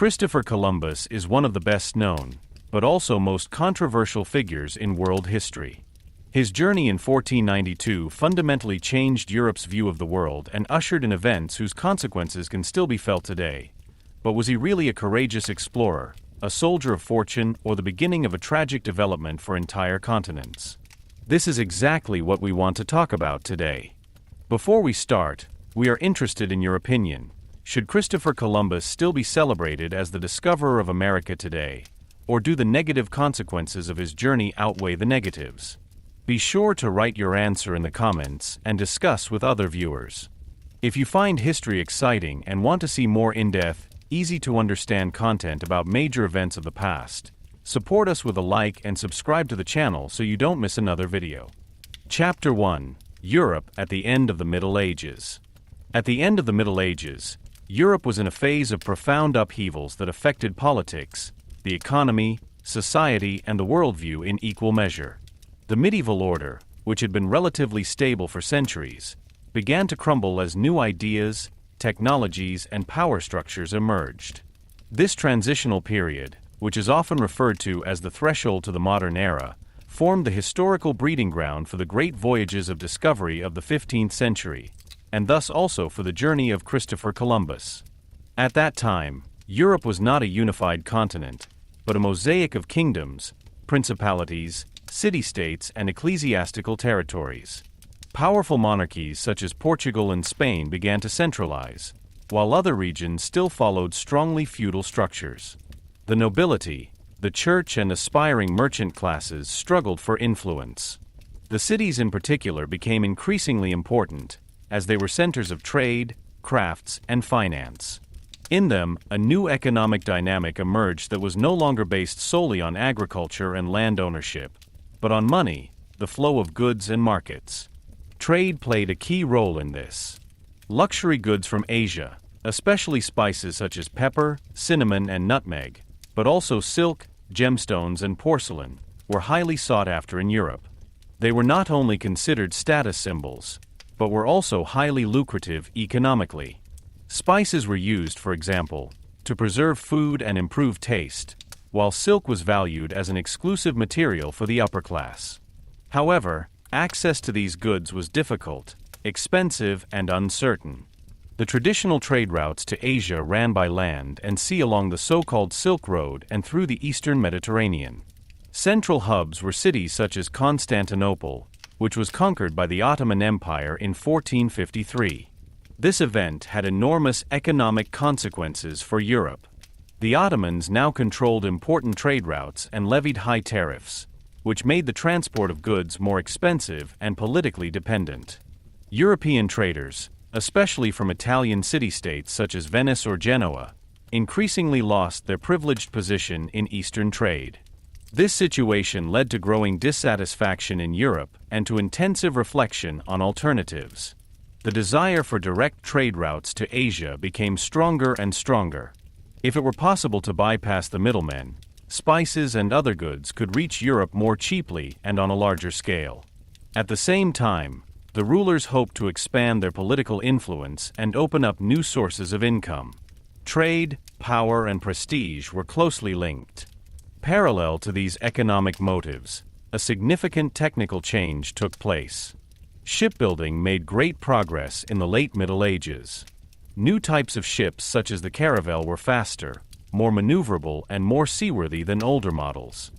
Christopher Columbus is one of the best known, but also most controversial figures in world history. His journey in 1492 fundamentally changed Europe's view of the world and ushered in events whose consequences can still be felt today. But was he really a courageous explorer, a soldier of fortune, or the beginning of a tragic development for entire continents? This is exactly what we want to talk about today. Before we start, we are interested in your opinion. Should Christopher Columbus still be celebrated as the discoverer of America today, or do the negative consequences of his journey outweigh the negatives? Be sure to write your answer in the comments and discuss with other viewers. If you find history exciting and want to see more in-depth, easy-to-understand content about major events of the past, support us with a like and subscribe to the channel so you don't miss another video. Chapter 1: Europe at the End of the Middle Ages. At the end of the Middle Ages, Europe was in a phase of profound upheavals that affected politics, the economy, society, and the worldview in equal measure. The medieval order, which had been relatively stable for centuries, began to crumble as new ideas, technologies, and power structures emerged. This transitional period, which is often referred to as the threshold to the modern era, formed the historical breeding ground for the great voyages of discovery of the 15th century, and thus also for the journey of Christopher Columbus. At that time, Europe was not a unified continent, but a mosaic of kingdoms, principalities, city-states, and ecclesiastical territories. Powerful monarchies such as Portugal and Spain began to centralize, while other regions still followed strongly feudal structures. The nobility, the church, and aspiring merchant classes struggled for influence. The cities in particular became increasingly important, as they were centers of trade, crafts, and finance. In them, a new economic dynamic emerged that was no longer based solely on agriculture and land ownership, but on money, the flow of goods and markets. Trade played a key role in this. Luxury goods from Asia, especially spices such as pepper, cinnamon, and nutmeg, but also silk, gemstones, and porcelain, were highly sought after in Europe. They were not only considered status symbols, but were also highly lucrative economically. Spices were used, for example, to preserve food and improve taste, while silk was valued as an exclusive material for the upper class. However, access to these goods was difficult, expensive, and uncertain. The traditional trade routes to Asia ran by land and sea along the so-called Silk Road and through the eastern Mediterranean. Central hubs were cities such as Constantinople, which was conquered by the Ottoman Empire in 1453. This event had enormous economic consequences for Europe. The Ottomans now controlled important trade routes and levied high tariffs, which made the transport of goods more expensive and politically dependent. European traders, especially from Italian city-states such as Venice or Genoa, increasingly lost their privileged position in Eastern trade. This situation led to growing dissatisfaction in Europe and to intensive reflection on alternatives. The desire for direct trade routes to Asia became stronger and stronger. If it were possible to bypass the middlemen, spices and other goods could reach Europe more cheaply and on a larger scale. At the same time, the rulers hoped to expand their political influence and open up new sources of income. Trade, power, and prestige were closely linked. Parallel to these economic motives, a significant technical change took place. Shipbuilding made great progress in the late Middle Ages. New types of ships such as the caravel were faster, more maneuverable, and more seaworthy than older models.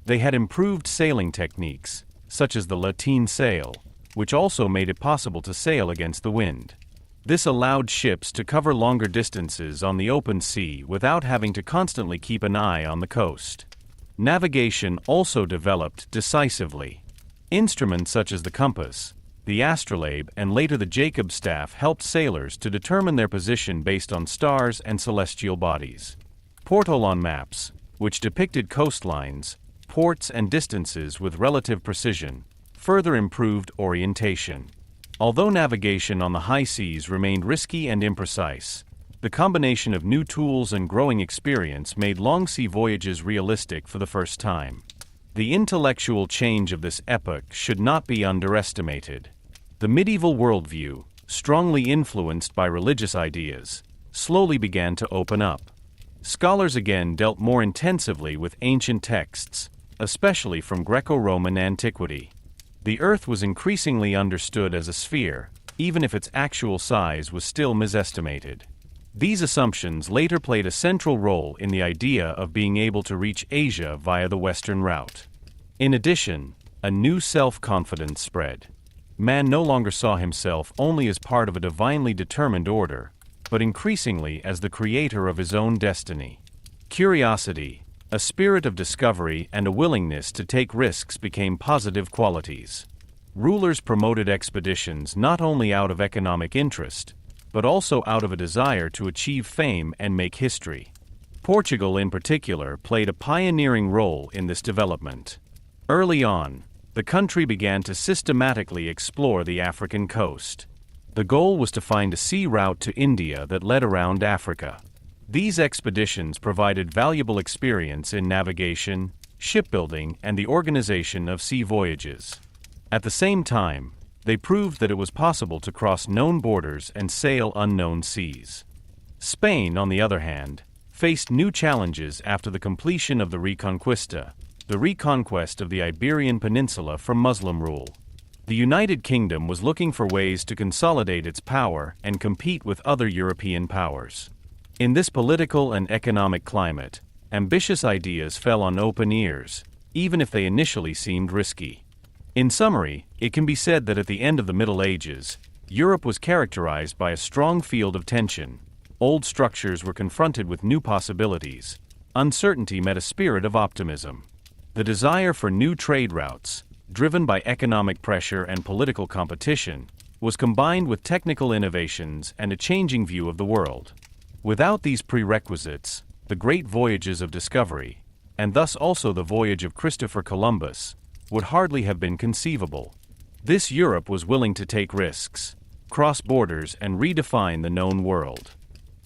They had improved sailing techniques, such as the lateen sail, which also made it possible to sail against the wind. This allowed ships to cover longer distances on the open sea without having to constantly keep an eye on the coast. Navigation also developed decisively. Instruments such as the compass, the astrolabe, and later the Jacob staff helped sailors to determine their position based on stars and celestial bodies. Portolan maps, which depicted coastlines, ports, and distances with relative precision, further improved orientation. Although navigation on the high seas remained risky and imprecise, the combination of new tools and growing experience made long-sea voyages realistic for the first time. The intellectual change of this epoch should not be underestimated. The medieval worldview, strongly influenced by religious ideas, slowly began to open up. Scholars again dealt more intensively with ancient texts, especially from Greco-Roman antiquity. The Earth was increasingly understood as a sphere, even if its actual size was still misestimated. These assumptions later played a central role in the idea of being able to reach Asia via the western route. In addition, a new self-confidence spread. Man no longer saw himself only as part of a divinely determined order, but increasingly as the creator of his own destiny. Curiosity, a spirit of discovery, and a willingness to take risks became positive qualities. Rulers promoted expeditions not only out of economic interest, but also out of a desire to achieve fame and make history. Portugal in particular played a pioneering role in this development. Early on, the country began to systematically explore the African coast. The goal was to find a sea route to India that led around Africa. These expeditions provided valuable experience in navigation, shipbuilding, and the organization of sea voyages. At the same time, they proved that it was possible to cross known borders and sail unknown seas. Spain, on the other hand, faced new challenges after the completion of the Reconquista, the reconquest of the Iberian Peninsula from Muslim rule. The United Kingdom was looking for ways to consolidate its power and compete with other European powers. In this political and economic climate, ambitious ideas fell on open ears, even if they initially seemed risky. In summary, it can be said that at the end of the Middle Ages, Europe was characterized by a strong field of tension. Old structures were confronted with new possibilities. Uncertainty met a spirit of optimism. The desire for new trade routes, driven by economic pressure and political competition, was combined with technical innovations and a changing view of the world. Without these prerequisites, the great voyages of discovery, and thus also the voyage of Christopher Columbus, would hardly have been conceivable. This Europe was willing to take risks, cross borders, and redefine the known world.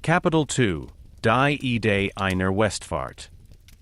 Capital 2. Die Idee einer Westfahrt.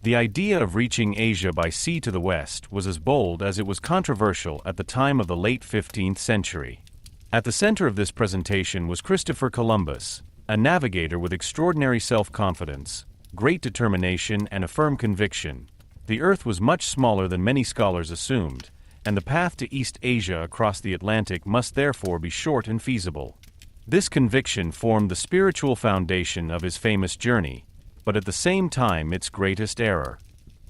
The idea of reaching Asia by sea to the west was as bold as it was controversial at the time of the late 15th century. At the center of this presentation was Christopher Columbus, a navigator with extraordinary self-confidence, great determination, and a firm conviction. The Earth was much smaller than many scholars assumed, and the path to East Asia across the Atlantic must therefore be short and feasible. This conviction formed the spiritual foundation of his famous journey, but at the same time its greatest error.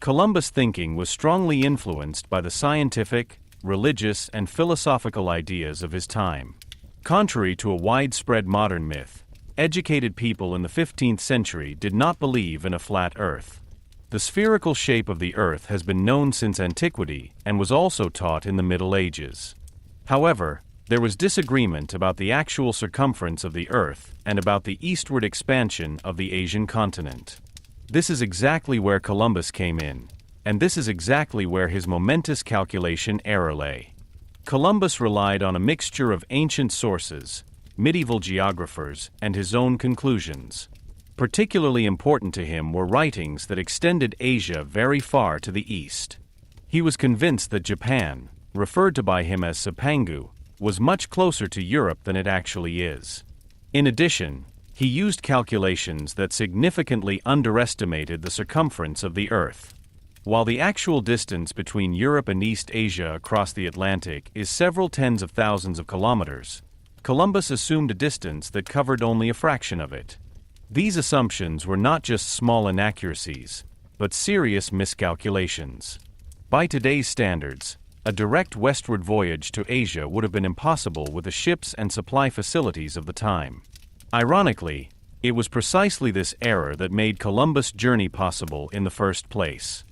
Columbus' thinking was strongly influenced by the scientific, religious, and philosophical ideas of his time. Contrary to a widespread modern myth, educated people in the 15th century did not believe in a flat Earth. The spherical shape of the Earth has been known since antiquity and was also taught in the Middle Ages. However, there was disagreement about the actual circumference of the Earth and about the eastward expansion of the Asian continent. This is exactly where Columbus came in, and this is exactly where his momentous calculation error lay. Columbus relied on a mixture of ancient sources, medieval geographers, and his own conclusions. Particularly important to him were writings that extended Asia very far to the east. He was convinced that Japan, referred to by him as Cipangu, was much closer to Europe than it actually is. In addition, he used calculations that significantly underestimated the circumference of the Earth. While the actual distance between Europe and East Asia across the Atlantic is several tens of thousands of kilometers, Columbus assumed a distance that covered only a fraction of it. These assumptions were not just small inaccuracies, but serious miscalculations. By today's standards, a direct westward voyage to Asia would have been impossible with the ships and supply facilities of the time. Ironically, it was precisely this error that made Columbus' journey possible in the first place.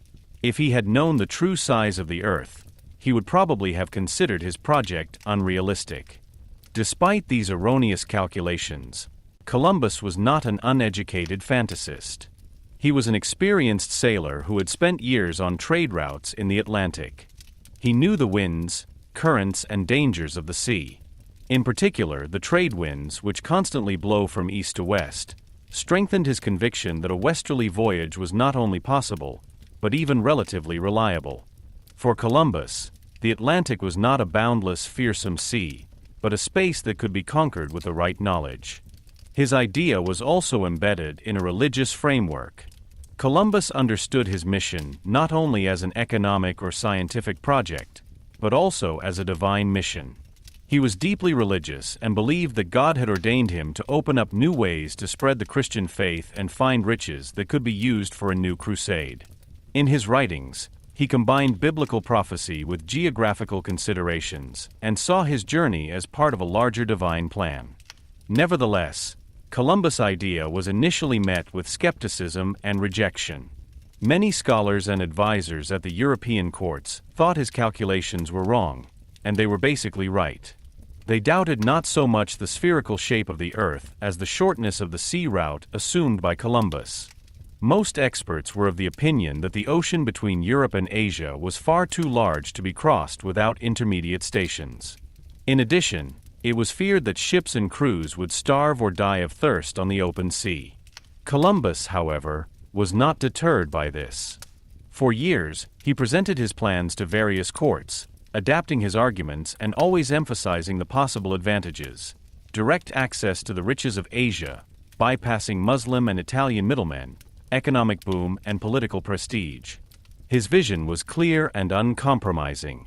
If he had known the true size of the Earth, he would probably have considered his project unrealistic. Despite these erroneous calculations, Columbus was not an uneducated fantasist. He was an experienced sailor who had spent years on trade routes in the Atlantic. He knew the winds, currents, and dangers of the sea. In particular, the trade winds, which constantly blow from east to west, strengthened his conviction that a westerly voyage was not only possible, but even relatively reliable. For Columbus, the Atlantic was not a boundless, fearsome sea, but a space that could be conquered with the right knowledge. His idea was also embedded in a religious framework. Columbus understood his mission not only as an economic or scientific project, but also as a divine mission. He was deeply religious and believed that God had ordained him to open up new ways to spread the Christian faith and find riches that could be used for a new crusade. In his writings, he combined biblical prophecy with geographical considerations and saw his journey as part of a larger divine plan. Nevertheless, Columbus' idea was initially met with skepticism and rejection. Many scholars and advisors at the European courts thought his calculations were wrong, and they were basically right. They doubted not so much the spherical shape of the Earth as the shortness of the sea route assumed by Columbus. Most experts were of the opinion that the ocean between Europe and Asia was far too large to be crossed without intermediate stations. In addition, it was feared that ships and crews would starve or die of thirst on the open sea. Columbus, however, was not deterred by this. For years, he presented his plans to various courts, adapting his arguments and always emphasizing the possible advantages: direct access to the riches of Asia, bypassing Muslim and Italian middlemen, economic boom, and political prestige. His vision was clear and uncompromising.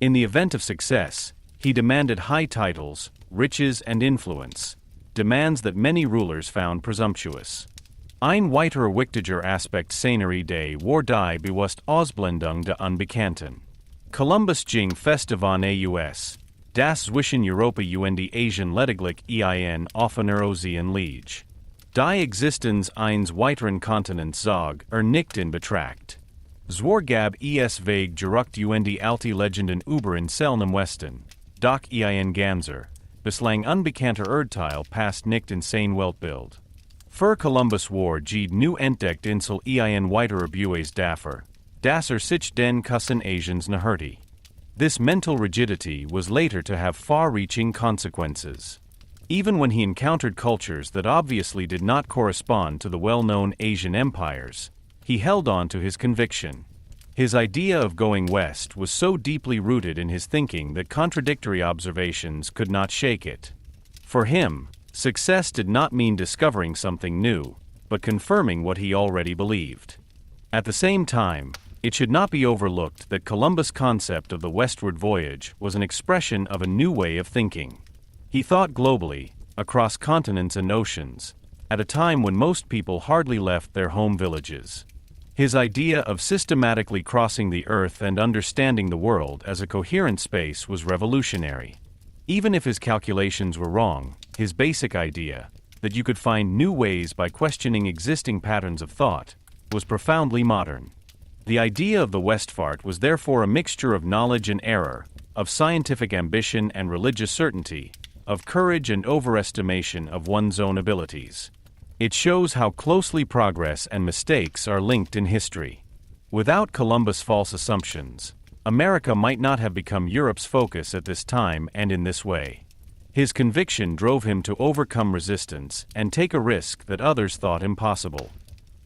In the event of success, he demanded high titles, riches, and influence, demands that many rulers found presumptuous. Ein weiterer wichtiger Aspekt seiner Idee war die bewusst Ausblendung der Unbekannten. Columbus ging fest davon aus, das zwischen Europa und Asien lediglich ein offener Ozean liegt. Die Existenz eines weiteren Kontinents zog nicht in Betracht. Zwar gab es vague gerucht und alte Legenden über in seltenem Westen, doch ein ganzer, bislang unbekannter Erdteil passt nicht in sein Weltbild. Für Columbus war die new entdeckt Insel ein weiterer Bues dafür, dass sich den Kussen Asians naherte. This mental rigidity was later to have far-reaching consequences. Even when he encountered cultures that obviously did not correspond to the well-known Asian empires, he held on to his conviction. His idea of going west was so deeply rooted in his thinking that contradictory observations could not shake it. For him, success did not mean discovering something new, but confirming what he already believed. At the same time, it should not be overlooked that Columbus' concept of the westward voyage was an expression of a new way of thinking. He thought globally, across continents and oceans, at a time when most people hardly left their home villages. His idea of systematically crossing the earth and understanding the world as a coherent space was revolutionary. Even if his calculations were wrong, his basic idea, that you could find new ways by questioning existing patterns of thought, was profoundly modern. The idea of the Westfart was therefore a mixture of knowledge and error, of scientific ambition and religious certainty, of courage and overestimation of one's own abilities. It shows how closely progress and mistakes are linked in history. Without Columbus' false assumptions, America might not have become Europe's focus at this time and in this way. His conviction drove him to overcome resistance and take a risk that others thought impossible.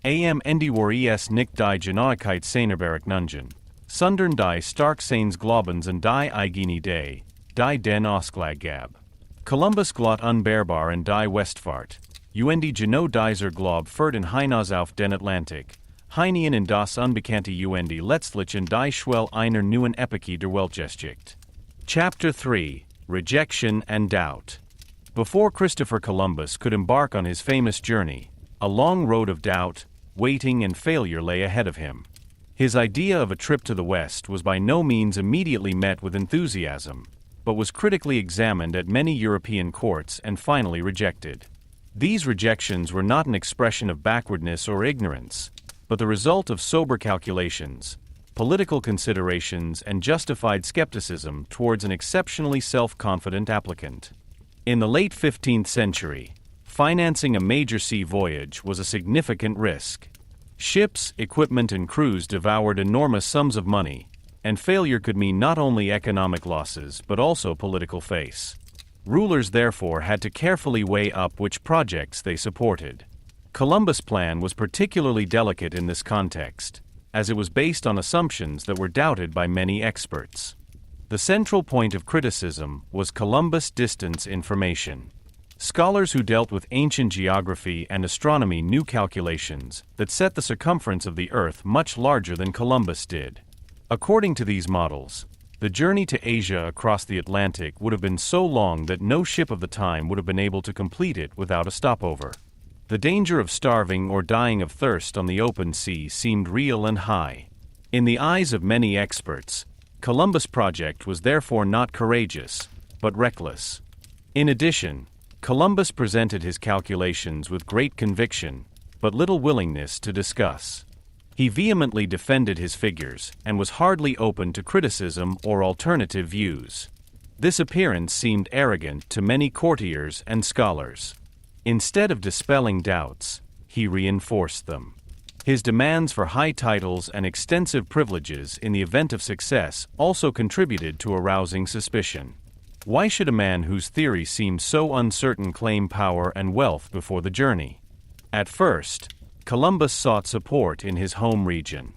Am war es nicht die Genauigkeit seiner Berechnungen, sondern die stark seines Glaubens und die eigene Idee, die den Ausgleich gab. Columbus glot unbearbar und die Westfahrt, und genau dieser Glaub führt in hinaus auf den Atlantik, hinein in das Unbekannte und letztlich in die Schwell einer neuen Epoche der Weltgeschichte. Chapter 3: Rejection and Doubt. Before Christopher Columbus could embark on his famous journey, a long road of doubt, waiting, and failure lay ahead of him. His idea of a trip to the West was by no means immediately met with enthusiasm, but was critically examined at many European courts and finally rejected. These rejections were not an expression of backwardness or ignorance, but the result of sober calculations, political considerations, and justified skepticism towards an exceptionally self-confident applicant. In the late 15th century, financing a major sea voyage was a significant risk. Ships, equipment, and crews devoured enormous sums of money, and failure could mean not only economic losses but also political face. Rulers therefore had to carefully weigh up which projects they supported. Columbus' plan was particularly delicate in this context, as it was based on assumptions that were doubted by many experts. The central point of criticism was Columbus' distance information. Scholars who dealt with ancient geography and astronomy knew calculations that set the circumference of the Earth much larger than Columbus did. According to these models, the journey to Asia across the Atlantic would have been so long that no ship of the time would have been able to complete it without a stopover. The danger of starving or dying of thirst on the open sea seemed real and high. In the eyes of many experts, Columbus' project was therefore not courageous, but reckless. In addition, Columbus presented his calculations with great conviction, but little willingness to discuss. He vehemently defended his figures and was hardly open to criticism or alternative views. This appearance seemed arrogant to many courtiers and scholars. Instead of dispelling doubts, he reinforced them. His demands for high titles and extensive privileges in the event of success also contributed to arousing suspicion. Why should a man whose theory seemed so uncertain claim power and wealth before the journey? At first, Columbus sought support in his home region.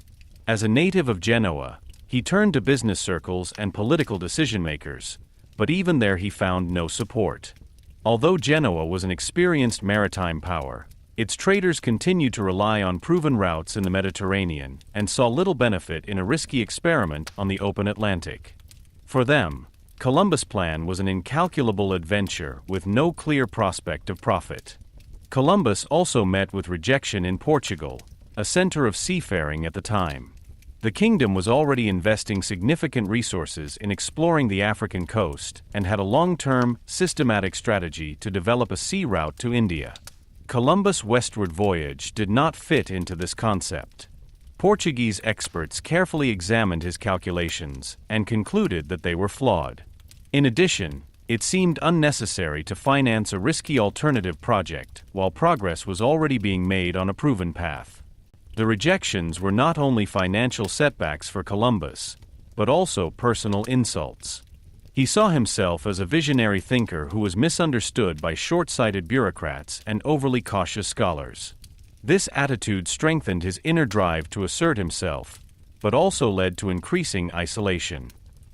As a native of Genoa, he turned to business circles and political decision-makers, but even there he found no support. Although Genoa was an experienced maritime power, its traders continued to rely on proven routes in the Mediterranean and saw little benefit in a risky experiment on the open Atlantic. For them, Columbus' plan was an incalculable adventure with no clear prospect of profit. Columbus also met with rejection in Portugal, a center of seafaring at the time. The kingdom was already investing significant resources in exploring the African coast and had a long-term, systematic strategy to develop a sea route to India. Columbus' westward voyage did not fit into this concept. Portuguese experts carefully examined his calculations and concluded that they were flawed. In addition, it seemed unnecessary to finance a risky alternative project while progress was already being made on a proven path. The rejections were not only financial setbacks for Columbus, but also personal insults. He saw himself as a visionary thinker who was misunderstood by short-sighted bureaucrats and overly cautious scholars. This attitude strengthened his inner drive to assert himself, but also led to increasing isolation.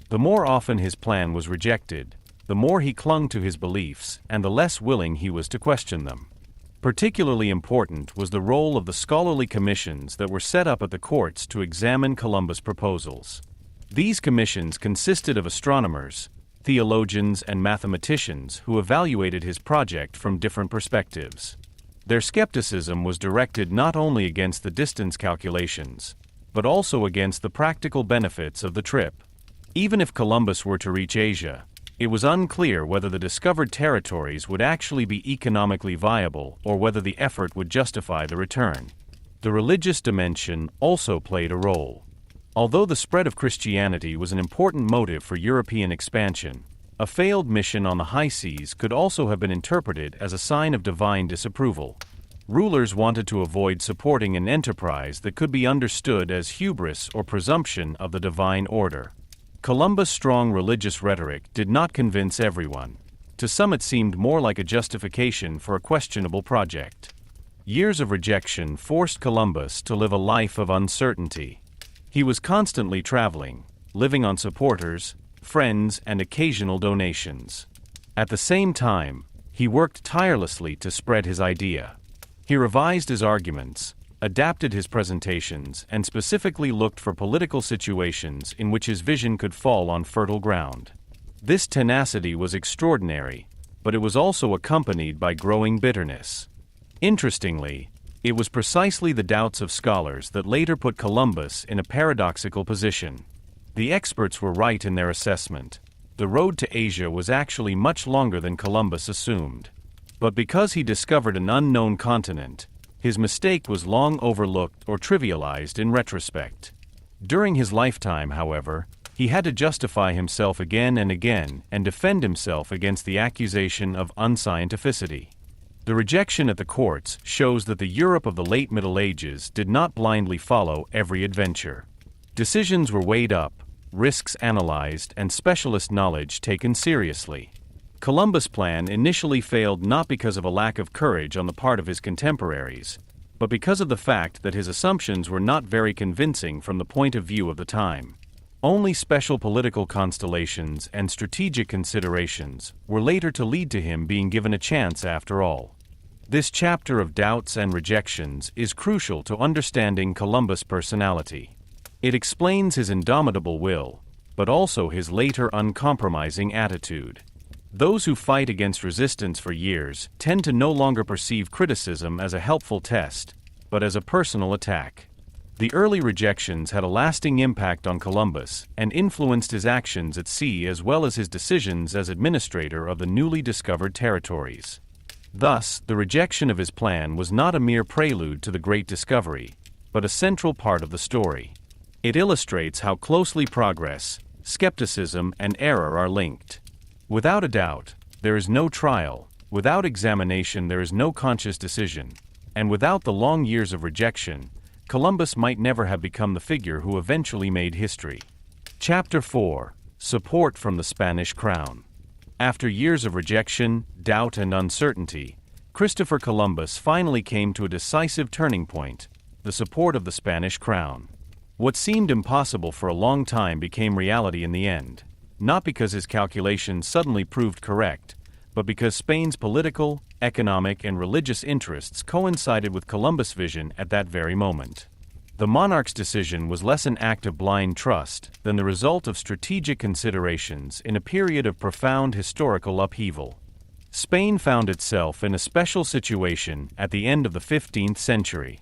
The more often his plan was rejected, the more he clung to his beliefs and the less willing he was to question them. Particularly important was the role of the scholarly commissions that were set up at the courts to examine Columbus' proposals. These commissions consisted of astronomers, theologians, and mathematicians who evaluated his project from different perspectives. Their skepticism was directed not only against the distance calculations, but also against the practical benefits of the trip. Even if Columbus were to reach Asia, it was unclear whether the discovered territories would actually be economically viable or whether the effort would justify the return. The religious dimension also played a role. Although the spread of Christianity was an important motive for European expansion, a failed mission on the high seas could also have been interpreted as a sign of divine disapproval. Rulers wanted to avoid supporting an enterprise that could be understood as hubris or presumption of the divine order. Columbus' strong religious rhetoric did not convince everyone. To some it seemed more like a justification for a questionable project. Years of rejection forced Columbus to live a life of uncertainty. He was constantly traveling, living on supporters, friends, and occasional donations. At the same time, he worked tirelessly to spread his idea. He revised his arguments, adapted his presentations, and specifically looked for political situations in which his vision could fall on fertile ground. This tenacity was extraordinary, but it was also accompanied by growing bitterness. Interestingly, it was precisely the doubts of scholars that later put Columbus in a paradoxical position. The experts were right in their assessment. The road to Asia was actually much longer than Columbus assumed. But because he discovered an unknown continent, his mistake was long overlooked or trivialized in retrospect. During his lifetime, however, he had to justify himself again and again and defend himself against the accusation of unscientificity. The rejection at the courts shows that the Europe of the late Middle Ages did not blindly follow every adventure. Decisions were weighed up, risks analyzed, and specialist knowledge taken seriously. Columbus' plan initially failed not because of a lack of courage on the part of his contemporaries, but because of the fact that his assumptions were not very convincing from the point of view of the time. Only special political constellations and strategic considerations were later to lead to him being given a chance after all. This chapter of doubts and rejections is crucial to understanding Columbus' personality. It explains his indomitable will, but also his later uncompromising attitude. Those who fight against resistance for years tend to no longer perceive criticism as a helpful test, but as a personal attack. The early rejections had a lasting impact on Columbus and influenced his actions at sea as well as his decisions as administrator of the newly discovered territories. Thus, the rejection of his plan was not a mere prelude to the great discovery, but a central part of the story. It illustrates how closely progress, skepticism, and error are linked. Without a doubt, there is no trial, without examination there is no conscious decision, and without the long years of rejection, Columbus might never have become the figure who eventually made history. Chapter 4: Support from the Spanish Crown. After years of rejection, doubt, and uncertainty, Christopher Columbus finally came to a decisive turning point: the support of the Spanish Crown. What seemed impossible for a long time became reality in the end, not because his calculations suddenly proved correct, but because Spain's political, economic, and religious interests coincided with Columbus' vision at that very moment. The monarch's decision was less an act of blind trust than the result of strategic considerations in a period of profound historical upheaval. Spain found itself in a special situation at the end of the 15th century.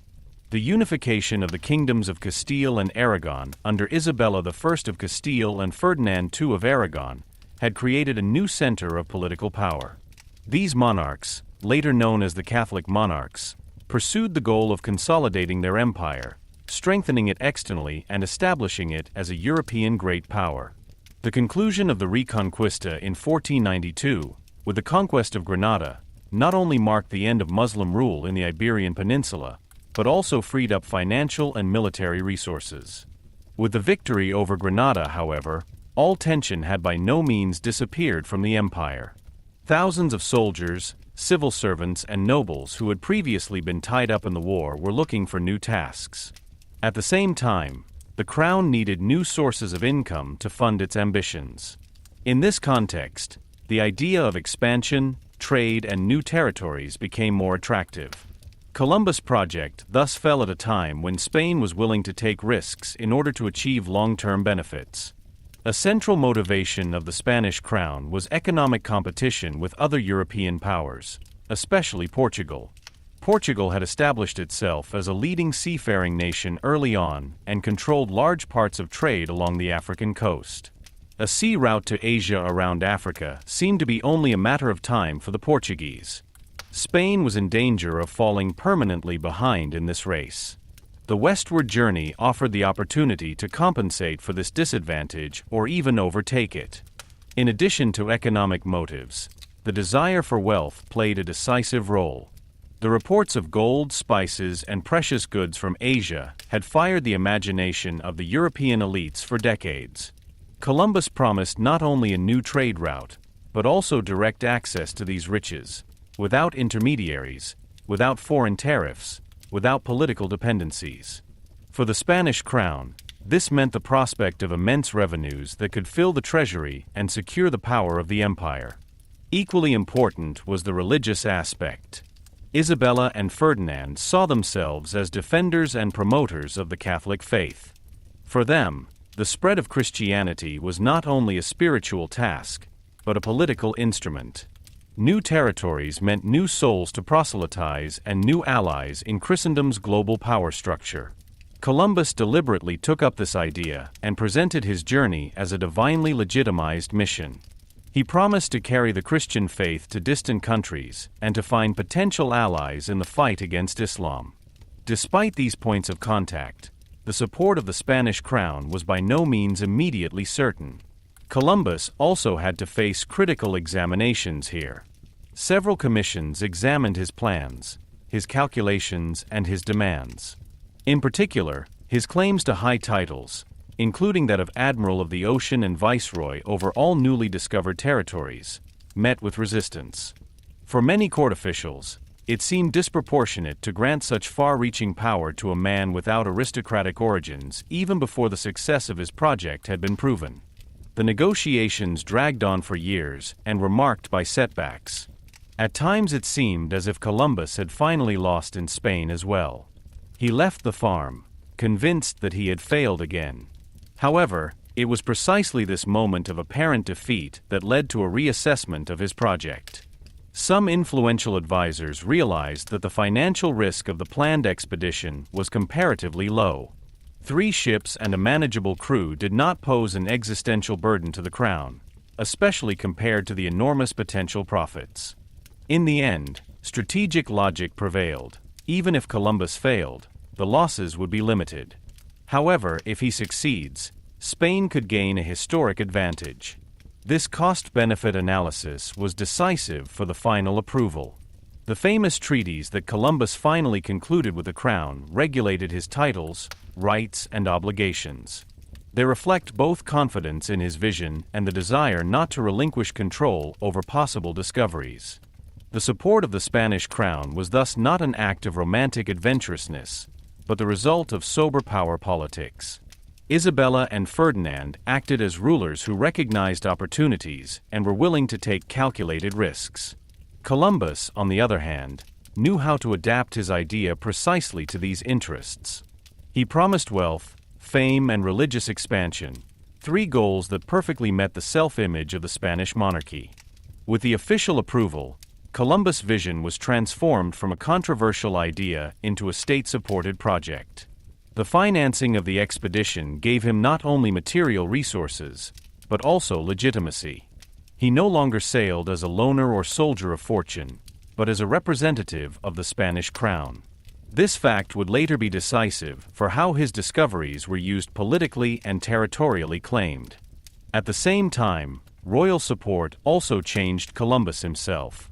The unification of the kingdoms of Castile and Aragon under Isabella I of Castile and Ferdinand II of Aragon had created a new center of political power. These monarchs, later known as the Catholic monarchs, pursued the goal of consolidating their empire, strengthening it externally and establishing it as a European great power. The conclusion of the Reconquista in 1492, with the conquest of Granada, not only marked the end of Muslim rule in the Iberian Peninsula, but also freed up financial and military resources. With the victory over Granada, however, all tension had by no means disappeared from the empire. Thousands of soldiers, civil servants, and nobles who had previously been tied up in the war were looking for new tasks. At the same time, the crown needed new sources of income to fund its ambitions. In this context, the idea of expansion, trade, and new territories became more attractive. Columbus' project thus fell at a time when Spain was willing to take risks in order to achieve long-term benefits. A central motivation of the Spanish crown was economic competition with other European powers, especially Portugal. Portugal had established itself as a leading seafaring nation early on and controlled large parts of trade along the African coast. A sea route to Asia around Africa seemed to be only a matter of time for the Portuguese. Spain was in danger of falling permanently behind in this race. The westward journey offered the opportunity to compensate for this disadvantage or even overtake it. In addition to economic motives, the desire for wealth played a decisive role. The reports of gold, spices, and precious goods from Asia had fired the imagination of the European elites for decades. Columbus promised not only a new trade route, but also direct access to these riches, without intermediaries, without foreign tariffs, without political dependencies. For the Spanish crown, this meant the prospect of immense revenues that could fill the treasury and secure the power of the empire. Equally important was the religious aspect. Isabella and Ferdinand saw themselves as defenders and promoters of the Catholic faith. For them, the spread of Christianity was not only a spiritual task, but a political instrument. New territories meant new souls to proselytize and new allies in Christendom's global power structure. Columbus deliberately took up this idea and presented his journey as a divinely legitimized mission. He promised to carry the Christian faith to distant countries and to find potential allies in the fight against Islam. Despite these points of contact, the support of the Spanish crown was by no means immediately certain. Columbus also had to face critical examinations here. Several commissions examined his plans, his calculations, and his demands. In particular, his claims to high titles, including that of Admiral of the Ocean and Viceroy over all newly discovered territories, met with resistance. For many court officials, It seemed disproportionate to grant such far-reaching power to a man without aristocratic origins, even before the success of his project had been proven. The negotiations dragged on for years and were marked by setbacks. At times it seemed as if Columbus had finally lost in Spain as well. He left the farm, convinced that he had failed again. However, it was precisely this moment of apparent defeat that led to a reassessment of his project. Some influential advisors realized that the financial risk of the planned expedition was comparatively low. 3 ships and a manageable crew did not pose an existential burden to the crown, especially compared to the enormous potential profits. In the end, strategic logic prevailed. Even if Columbus failed, the losses would be limited. However, if he succeeds, Spain could gain a historic advantage. This cost-benefit analysis was decisive for the final approval. The famous treaties that Columbus finally concluded with the crown regulated his titles, rights, and obligations. They reflect both confidence in his vision and the desire not to relinquish control over possible discoveries. The support of the Spanish crown was thus not an act of romantic adventurousness, but the result of sober power politics. Isabella and Ferdinand acted as rulers who recognized opportunities and were willing to take calculated risks. Columbus, on the other hand, knew how to adapt his idea precisely to these interests. He promised wealth, fame, and religious expansion, 3 goals that perfectly met the self-image of the Spanish monarchy. With the official approval, Columbus' vision was transformed from a controversial idea into a state-supported project. The financing of the expedition gave him not only material resources, but also legitimacy. He no longer sailed as a loner or soldier of fortune, but as a representative of the Spanish crown. This fact would later be decisive for how his discoveries were used politically and territorially claimed. At the same time, royal support also changed Columbus himself.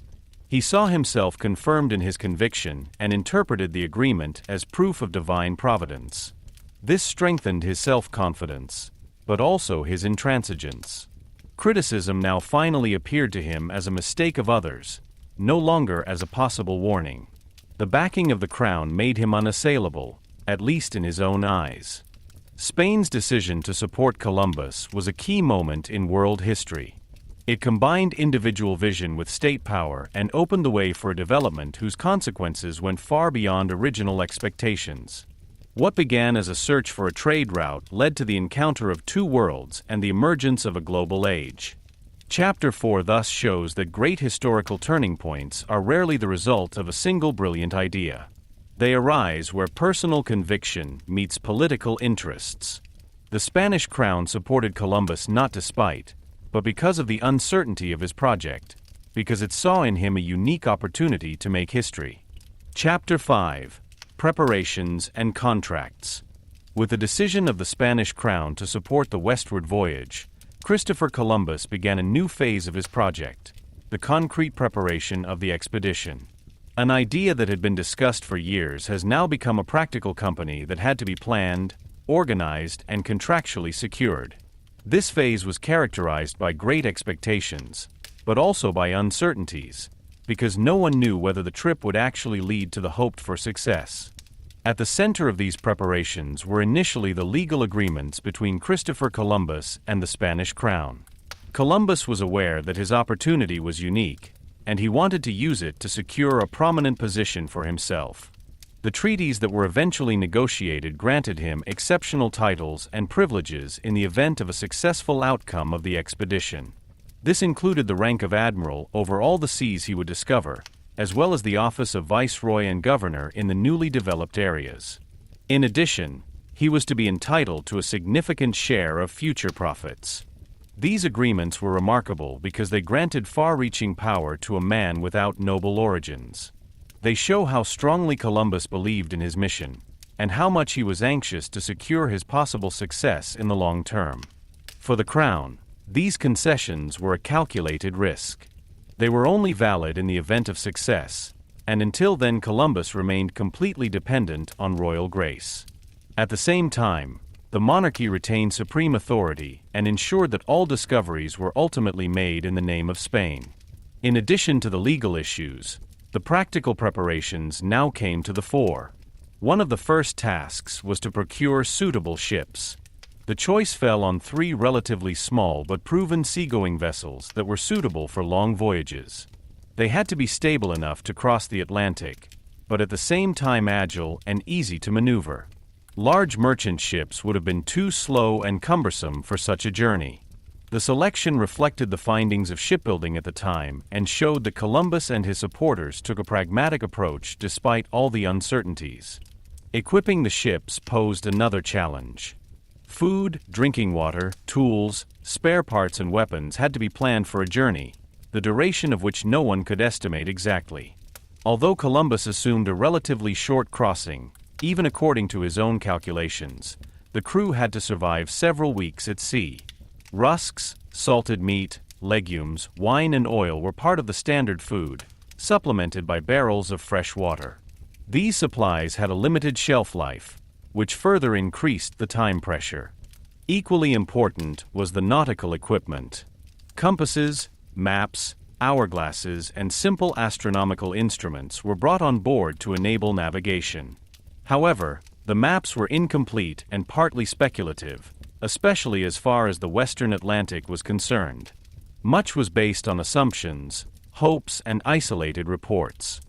He saw himself confirmed in his conviction and interpreted the agreement as proof of divine providence. This strengthened his self-confidence, but also his intransigence. Criticism now finally appeared to him as a mistake of others, no longer as a possible warning. The backing of the crown made him unassailable, at least in his own eyes. Spain's decision to support Columbus was a key moment in world history. It combined individual vision with state power and opened the way for a development whose consequences went far beyond original expectations. What began as a search for a trade route led to the encounter of 2 worlds and the emergence of a global age. Chapter 4 thus shows that great historical turning points are rarely the result of a single brilliant idea. They arise where personal conviction meets political interests. The Spanish crown supported Columbus not despite, but because of the uncertainty of his project, because it saw in him a unique opportunity to make history. Chapter 5: Preparations and Contracts. With the decision of the Spanish crown to support the westward voyage, Christopher Columbus began a new phase of his project, the concrete preparation of the expedition. An idea that had been discussed for years has now become a practical company that had to be planned, organized, and contractually secured. This phase was characterized by great expectations, but also by uncertainties, because no one knew whether the trip would actually lead to the hoped-for success. At the center of these preparations were initially the legal agreements between Christopher Columbus and the Spanish crown. Columbus was aware that his opportunity was unique, and he wanted to use it to secure a prominent position for himself. The treaties that were eventually negotiated granted him exceptional titles and privileges in the event of a successful outcome of the expedition. This included the rank of admiral over all the seas he would discover, as well as the office of viceroy and governor in the newly developed areas. In addition, he was to be entitled to a significant share of future profits. These agreements were remarkable because they granted far-reaching power to a man without noble origins. They show how strongly Columbus believed in his mission, and how much he was anxious to secure his possible success in the long term. For the crown, these concessions were a calculated risk. They were only valid in the event of success, and until then Columbus remained completely dependent on royal grace. At the same time, the monarchy retained supreme authority and ensured that all discoveries were ultimately made in the name of Spain. In addition to the legal issues, The practical preparations now came to the fore. One of the first tasks was to procure suitable ships. The choice fell on 3 relatively small but proven seagoing vessels that were suitable for long voyages. They had to be stable enough to cross the Atlantic, but at the same time agile and easy to maneuver. Large merchant ships would have been too slow and cumbersome for such a journey. The selection reflected the findings of shipbuilding at the time and showed that Columbus and his supporters took a pragmatic approach despite all the uncertainties. Equipping the ships posed another challenge. Food, drinking water, tools, spare parts and weapons had to be planned for a journey, the duration of which no one could estimate exactly. Although Columbus assumed a relatively short crossing, even according to his own calculations, the crew had to survive several weeks at sea. Rusks, salted meat, legumes, wine and oil were part of the standard food, supplemented by barrels of fresh water. These supplies had a limited shelf life, which further increased the time pressure. Equally important was the nautical equipment. Compasses, maps, hourglasses, and simple astronomical instruments were brought on board to enable navigation. However, the maps were incomplete and partly speculative, especially as far as the western Atlantic was concerned. Much was based on assumptions, hopes, and isolated reports.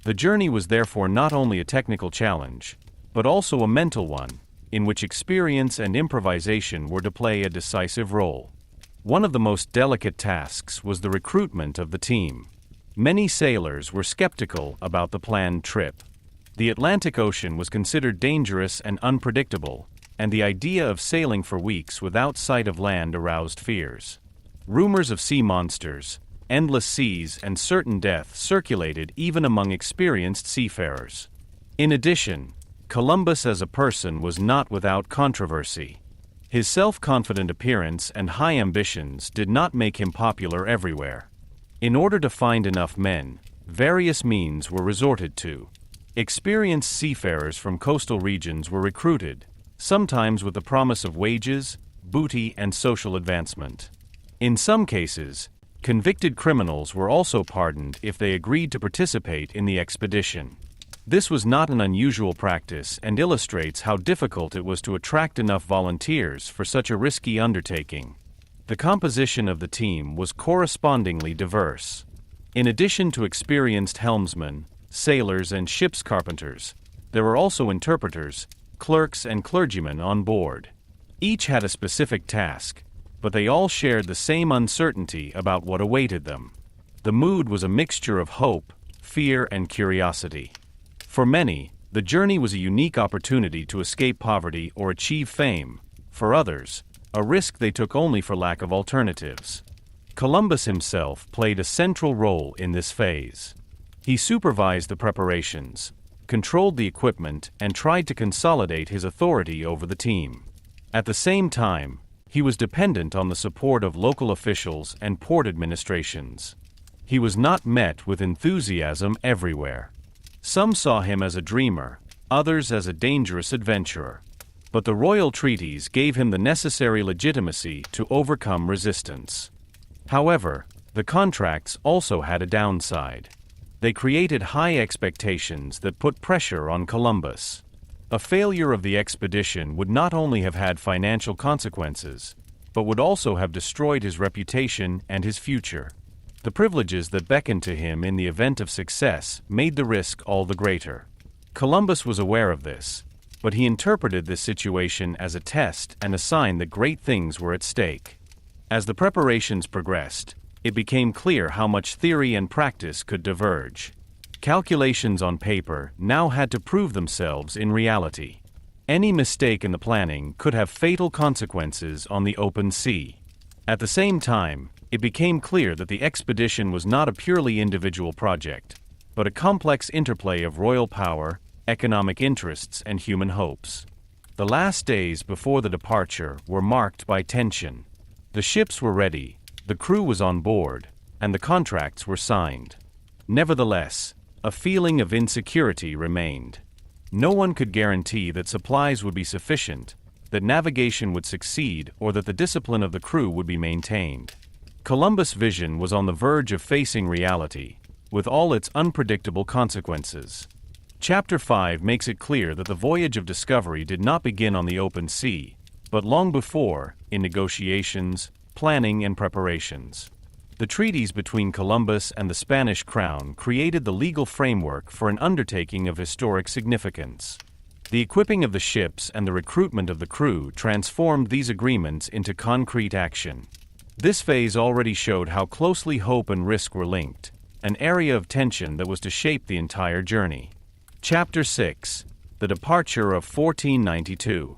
The journey was therefore not only a technical challenge, but also a mental one, in which experience and improvisation were to play a decisive role. One of the most delicate tasks was the recruitment of the team. Many sailors were skeptical about the planned trip. The Atlantic Ocean was considered dangerous and unpredictable, and the idea of sailing for weeks without sight of land aroused fears. Rumors of sea monsters, endless seas, and certain death circulated even among experienced seafarers. In addition, Columbus as a person was not without controversy. His self-confident appearance and high ambitions did not make him popular everywhere. In order to find enough men, various means were resorted to. Experienced seafarers from coastal regions were recruited, sometimes with the promise of wages, booty, and social advancement. In some cases, convicted criminals were also pardoned if they agreed to participate in the expedition. This was not an unusual practice and illustrates how difficult it was to attract enough volunteers for such a risky undertaking. The composition of the team was correspondingly diverse. In addition to experienced helmsmen, sailors, and ship's carpenters, there were also interpreters, clerks, and clergymen on board. Each had a specific task, but they all shared the same uncertainty about what awaited them. The mood was a mixture of hope, fear, and curiosity. For many, the journey was a unique opportunity to escape poverty or achieve fame. For others, a risk they took only for lack of alternatives. Columbus himself played a central role in this phase. He supervised the preparations, controlled the equipment, and tried to consolidate his authority over the team. At the same time, he was dependent on the support of local officials and port administrations. He was not met with enthusiasm everywhere. Some saw him as a dreamer, others as a dangerous adventurer. But the royal treaties gave him the necessary legitimacy to overcome resistance. However, the contracts also had a downside. They created high expectations that put pressure on Columbus. A failure of the expedition would not only have had financial consequences, but would also have destroyed his reputation and his future. The privileges that beckoned to him in the event of success made the risk all the greater. Columbus was aware of this, but he interpreted this situation as a test and a sign that great things were at stake. As the preparations progressed, it became clear how much theory and practice could diverge. Calculations on paper now had to prove themselves in reality. Any mistake in the planning could have fatal consequences on the open sea. At the same time, it became clear that the expedition was not a purely individual project, but a complex interplay of royal power, economic interests, and human hopes. The last days before the departure were marked by tension. The ships were ready, the crew was on board, and the contracts were signed. Nevertheless, a feeling of insecurity remained. No one could guarantee that supplies would be sufficient, that navigation would succeed, or that the discipline of the crew would be maintained. Columbus' vision was on the verge of facing reality, with all its unpredictable consequences. Chapter 5 makes it clear that the voyage of discovery did not begin on the open sea, but long before, in negotiations, planning and preparations. The treaties between Columbus and the Spanish crown created the legal framework for an undertaking of historic significance. The equipping of the ships and the recruitment of the crew transformed these agreements into concrete action. This phase already showed how closely hope and risk were linked, an area of tension that was to shape the entire journey. Chapter 6: The Departure of 1492.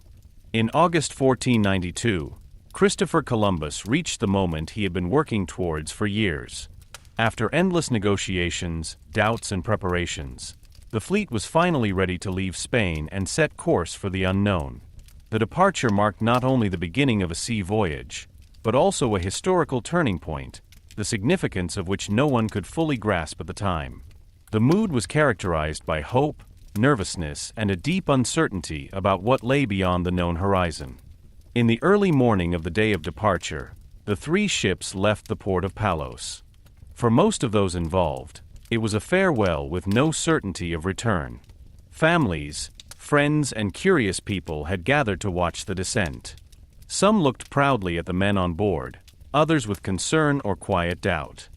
In August 1492, Christopher Columbus reached the moment he had been working towards for years. After endless negotiations, doubts, and preparations, the fleet was finally ready to leave Spain and set course for the unknown. The departure marked not only the beginning of a sea voyage, but also a historical turning point, the significance of which no one could fully grasp at the time. The mood was characterized by hope, nervousness, and a deep uncertainty about what lay beyond the known horizon. In the early morning of the day of departure, the three ships left the port of Palos. For most of those involved, it was a farewell with no certainty of return. Families, friends, and curious people had gathered to watch the descent. Some looked proudly at the men on board, others with concern or quiet doubt.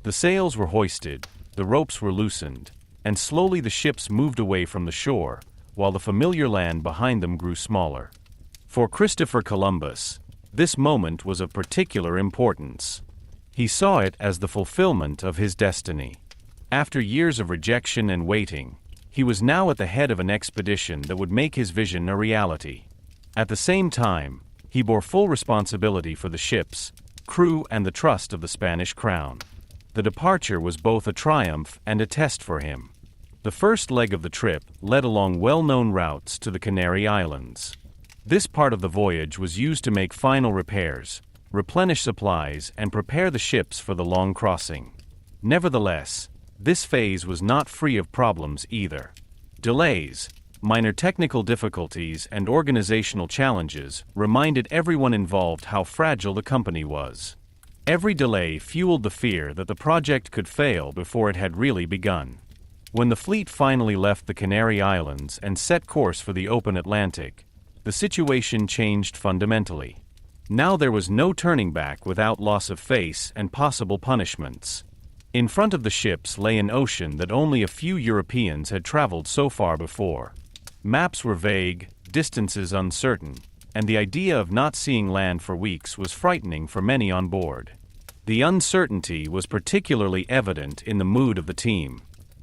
The sails were hoisted, the ropes were loosened, and slowly the ships moved away from the shore, while the familiar land behind them grew smaller. For Christopher Columbus, this moment was of particular importance. He saw it as the fulfillment of his destiny. After years of rejection and waiting, he was now at the head of an expedition that would make his vision a reality. At the same time, he bore full responsibility for the ships, crew, and the trust of the Spanish crown. The departure was both a triumph and a test for him. The first leg of the trip led along well-known routes to the Canary Islands. This part of the voyage was used to make final repairs, replenish supplies, and prepare the ships for the long crossing. Nevertheless, this phase was not free of problems either. Delays, minor technical difficulties, and organizational challenges reminded everyone involved how fragile the company was. Every delay fueled the fear that the project could fail before it had really begun. When the fleet finally left the Canary Islands and set course for the open Atlantic, the situation changed fundamentally. Now there was no turning back without loss of face and possible punishments. In front of the ships lay an ocean that only a few Europeans had traveled so far before. Maps were vague, distances uncertain, and the idea of not seeing land for weeks was frightening for many on board. The uncertainty was particularly evident in the mood of the team.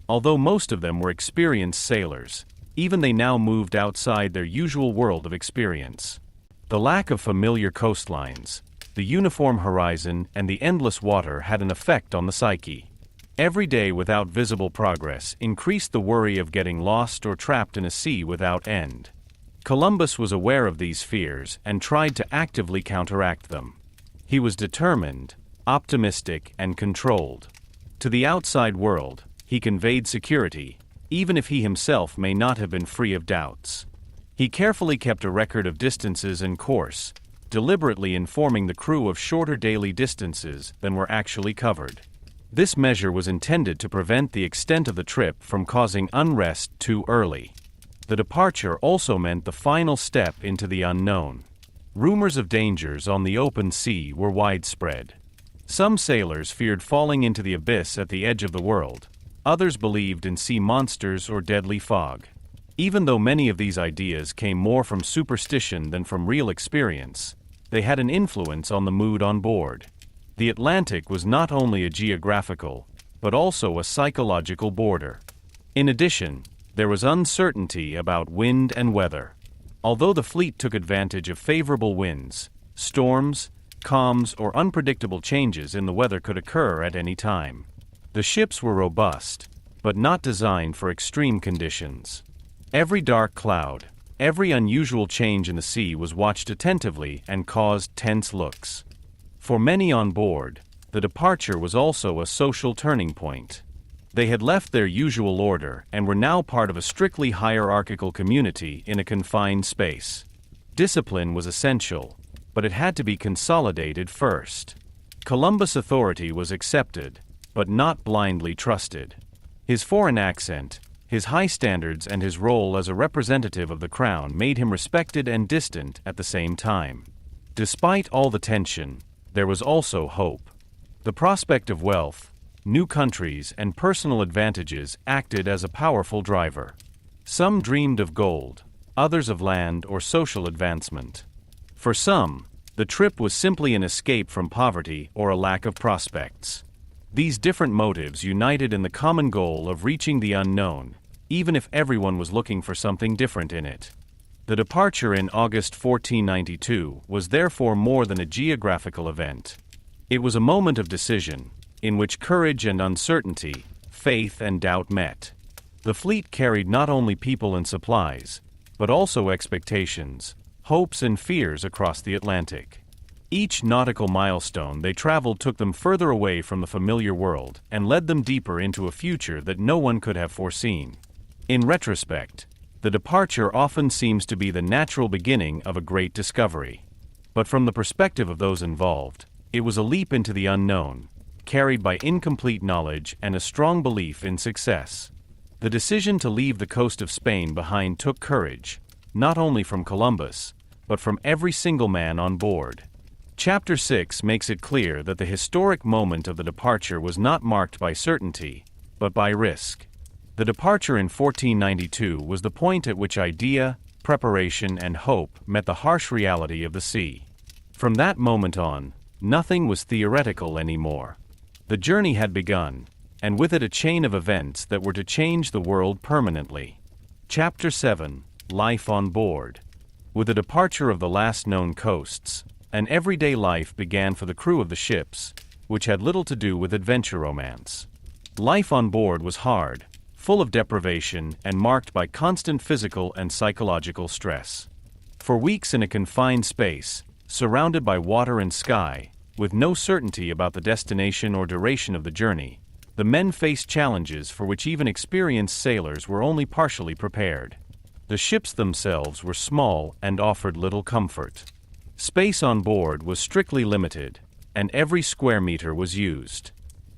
Although most of them were experienced sailors, even they now moved outside their usual world of experience. The lack of familiar coastlines, the uniform horizon, and the endless water had an effect on the psyche. Every day without visible progress increased the worry of getting lost or trapped in a sea without end. Columbus was aware of these fears and tried to actively counteract them. He was determined, optimistic, and controlled. To the outside world, he conveyed security, even if he himself may not have been free of doubts. He carefully kept a record of distances and course, deliberately informing the crew of shorter daily distances than were actually covered. This measure was intended to prevent the extent of the trip from causing unrest too early. The departure also meant the final step into the unknown. Rumors of dangers on the open sea were widespread. Some sailors feared falling into the abyss at the edge of the world. Others believed in sea monsters or deadly fog. Even though many of these ideas came more from superstition than from real experience, they had an influence on the mood on board. The Atlantic was not only a geographical, but also a psychological border. In addition, there was uncertainty about wind and weather. Although the fleet took advantage of favorable winds, storms, calms, or unpredictable changes in the weather could occur at any time. The ships were robust, but not designed for extreme conditions. Every dark cloud, every unusual change in the sea was watched attentively and caused tense looks. For many on board, the departure was also a social turning point. They had left their usual order and were now part of a strictly hierarchical community in a confined space. Discipline was essential, but it had to be consolidated first. Columbus' authority was accepted, but not blindly trusted. His foreign accent, his high standards and his role as a representative of the crown made him respected and distant at the same time. Despite all the tension, there was also hope. The prospect of wealth, new countries, and personal advantages acted as a powerful driver. Some dreamed of gold, others of land or social advancement. For some, the trip was simply an escape from poverty or a lack of prospects. These different motives united in the common goal of reaching the unknown, even if everyone was looking for something different in it. The departure in August 1492 was therefore more than a geographical event. It was a moment of decision, in which courage and uncertainty, faith and doubt met. The fleet carried not only people and supplies, but also expectations, hopes and fears across the Atlantic. Each nautical milestone they traveled took them further away from the familiar world and led them deeper into a future that no one could have foreseen. In retrospect, the departure often seems to be the natural beginning of a great discovery. But from the perspective of those involved, it was a leap into the unknown, carried by incomplete knowledge and a strong belief in success. The decision to leave the coast of Spain behind took courage, not only from Columbus, but from every single man on board. Chapter 6 makes it clear that the historic moment of the departure was not marked by certainty, but by risk. The departure in 1492 was the point at which idea, preparation, and hope met the harsh reality of the sea. From that moment on, nothing was theoretical anymore. The journey had begun, and with it a chain of events that were to change the world permanently. Chapter 7: Life on Board. With the departure of the last known coasts, an everyday life began for the crew of the ships, which had little to do with adventure romance. Life on board was hard, full of deprivation, and marked by constant physical and psychological stress. For weeks in a confined space, surrounded by water and sky, with no certainty about the destination or duration of the journey, the men faced challenges for which even experienced sailors were only partially prepared. The ships themselves were small and offered little comfort. Space on board was strictly limited, and every square meter was used.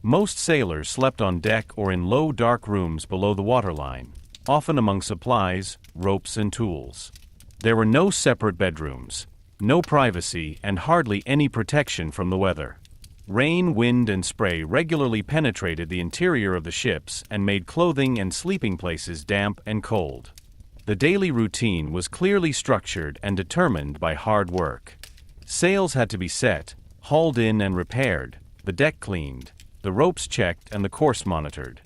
Most sailors slept on deck or in low dark rooms below the waterline, often among supplies, ropes, and tools. There were no separate bedrooms, no privacy, and hardly any protection from the weather. Rain, wind, and spray regularly penetrated the interior of the ships and made clothing and sleeping places damp and cold. The daily routine was clearly structured and determined by hard work. Sails had to be set, hauled in and repaired, the deck cleaned, the ropes checked, and the course monitored.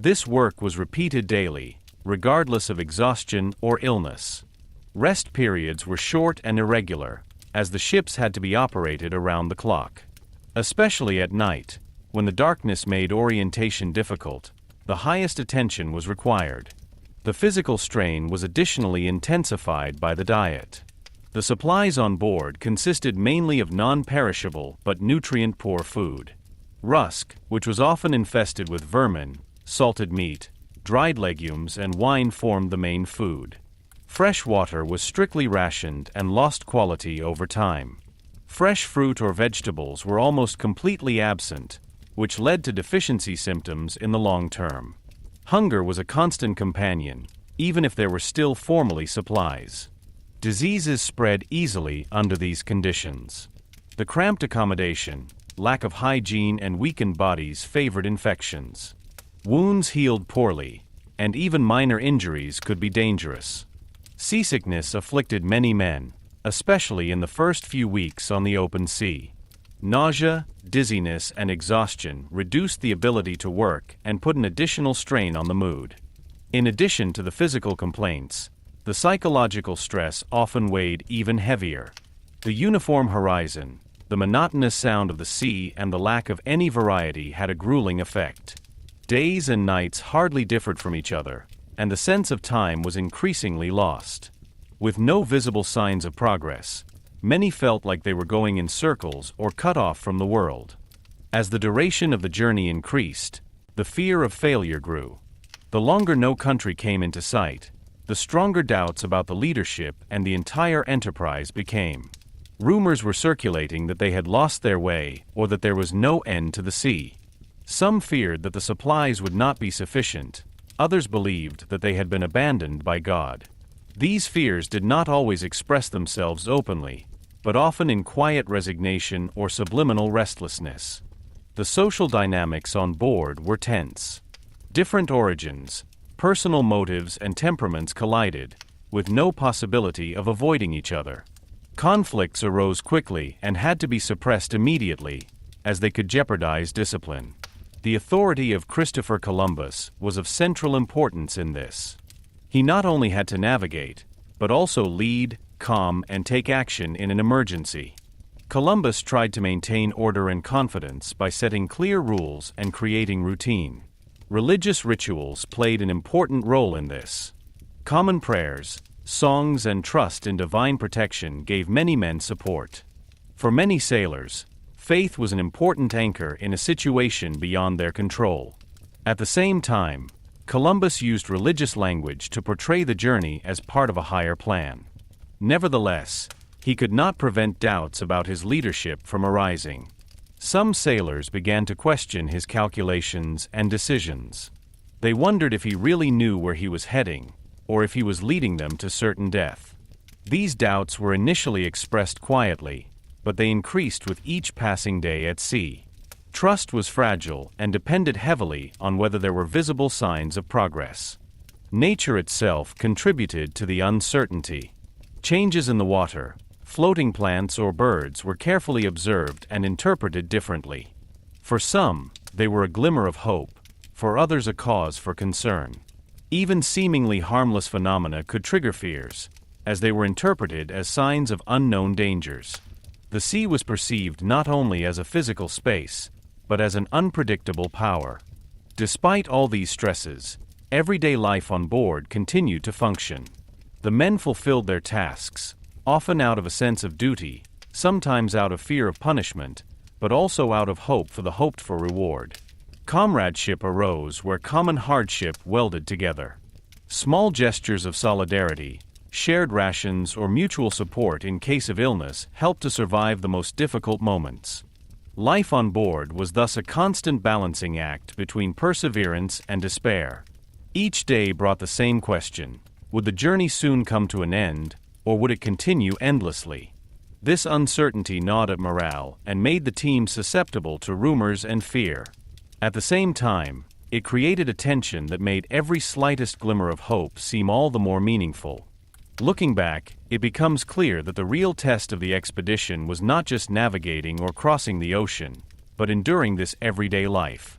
This work was repeated daily, regardless of exhaustion or illness. Rest periods were short and irregular, as the ships had to be operated around the clock. Especially at night, when the darkness made orientation difficult, the highest attention was required. The physical strain was additionally intensified by the diet. The supplies on board consisted mainly of non-perishable but nutrient-poor food. Rusk, which was often infested with vermin, salted meat, dried legumes, and wine formed the main food. Fresh water was strictly rationed and lost quality over time. Fresh fruit or vegetables were almost completely absent, which led to deficiency symptoms in the long term. Hunger was a constant companion, even if there were still formally supplies. Diseases spread easily under these conditions. The cramped accommodation, lack of hygiene, and weakened bodies favored infections. Wounds healed poorly, and even minor injuries could be dangerous. Seasickness afflicted many men, especially in the first few weeks on the open sea. Nausea, dizziness, and exhaustion reduced the ability to work and put an additional strain on the mood. In addition to the physical complaints, the psychological stress often weighed even heavier. The uniform horizon, the monotonous sound of the sea, and the lack of any variety had a grueling effect. Days and nights hardly differed from each other, and the sense of time was increasingly lost. With no visible signs of progress, many felt like they were going in circles or cut off from the world. As the duration of the journey increased, the fear of failure grew. The longer no country came into sight, the stronger doubts about the leadership and the entire enterprise became. Rumors were circulating that they had lost their way or that there was no end to the sea. Some feared that the supplies would not be sufficient, others believed that they had been abandoned by God. These fears did not always express themselves openly, but often in quiet resignation or subliminal restlessness. The social dynamics on board were tense. Different origins, personal motives and temperaments collided, with no possibility of avoiding each other. Conflicts arose quickly and had to be suppressed immediately, as they could jeopardize discipline. The authority of Christopher Columbus was of central importance in this. He not only had to navigate, but also lead, calm, and take action in an emergency. Columbus tried to maintain order and confidence by setting clear rules and creating routine. Religious rituals played an important role in this. Common prayers, songs, and trust in divine protection gave many men support. For many sailors, faith was an important anchor in a situation beyond their control. At the same time, Columbus used religious language to portray the journey as part of a higher plan. Nevertheless, he could not prevent doubts about his leadership from arising. Some sailors began to question his calculations and decisions. They wondered if he really knew where he was heading, or if he was leading them to certain death. These doubts were initially expressed quietly, but they increased with each passing day at sea. Trust was fragile and depended heavily on whether there were visible signs of progress. Nature itself contributed to the uncertainty. Changes in the water, floating plants or birds were carefully observed and interpreted differently. For some, they were a glimmer of hope, for others a cause for concern. Even seemingly harmless phenomena could trigger fears, as they were interpreted as signs of unknown dangers. The sea was perceived not only as a physical space, but as an unpredictable power. Despite all these stresses, everyday life on board continued to function. The men fulfilled their tasks, often out of a sense of duty, sometimes out of fear of punishment, but also out of hope for the hoped-for reward. Comradeship arose where common hardship welded together. Small gestures of solidarity, shared rations, or mutual support in case of illness helped to survive the most difficult moments. Life on board was thus a constant balancing act between perseverance and despair. Each day brought the same question: would the journey soon come to an end, or would it continue endlessly? This uncertainty gnawed at morale and made the team susceptible to rumors and fear. At the same time, it created a tension that made every slightest glimmer of hope seem all the more meaningful. Looking back, it becomes clear that the real test of the expedition was not just navigating or crossing the ocean, but enduring this everyday life.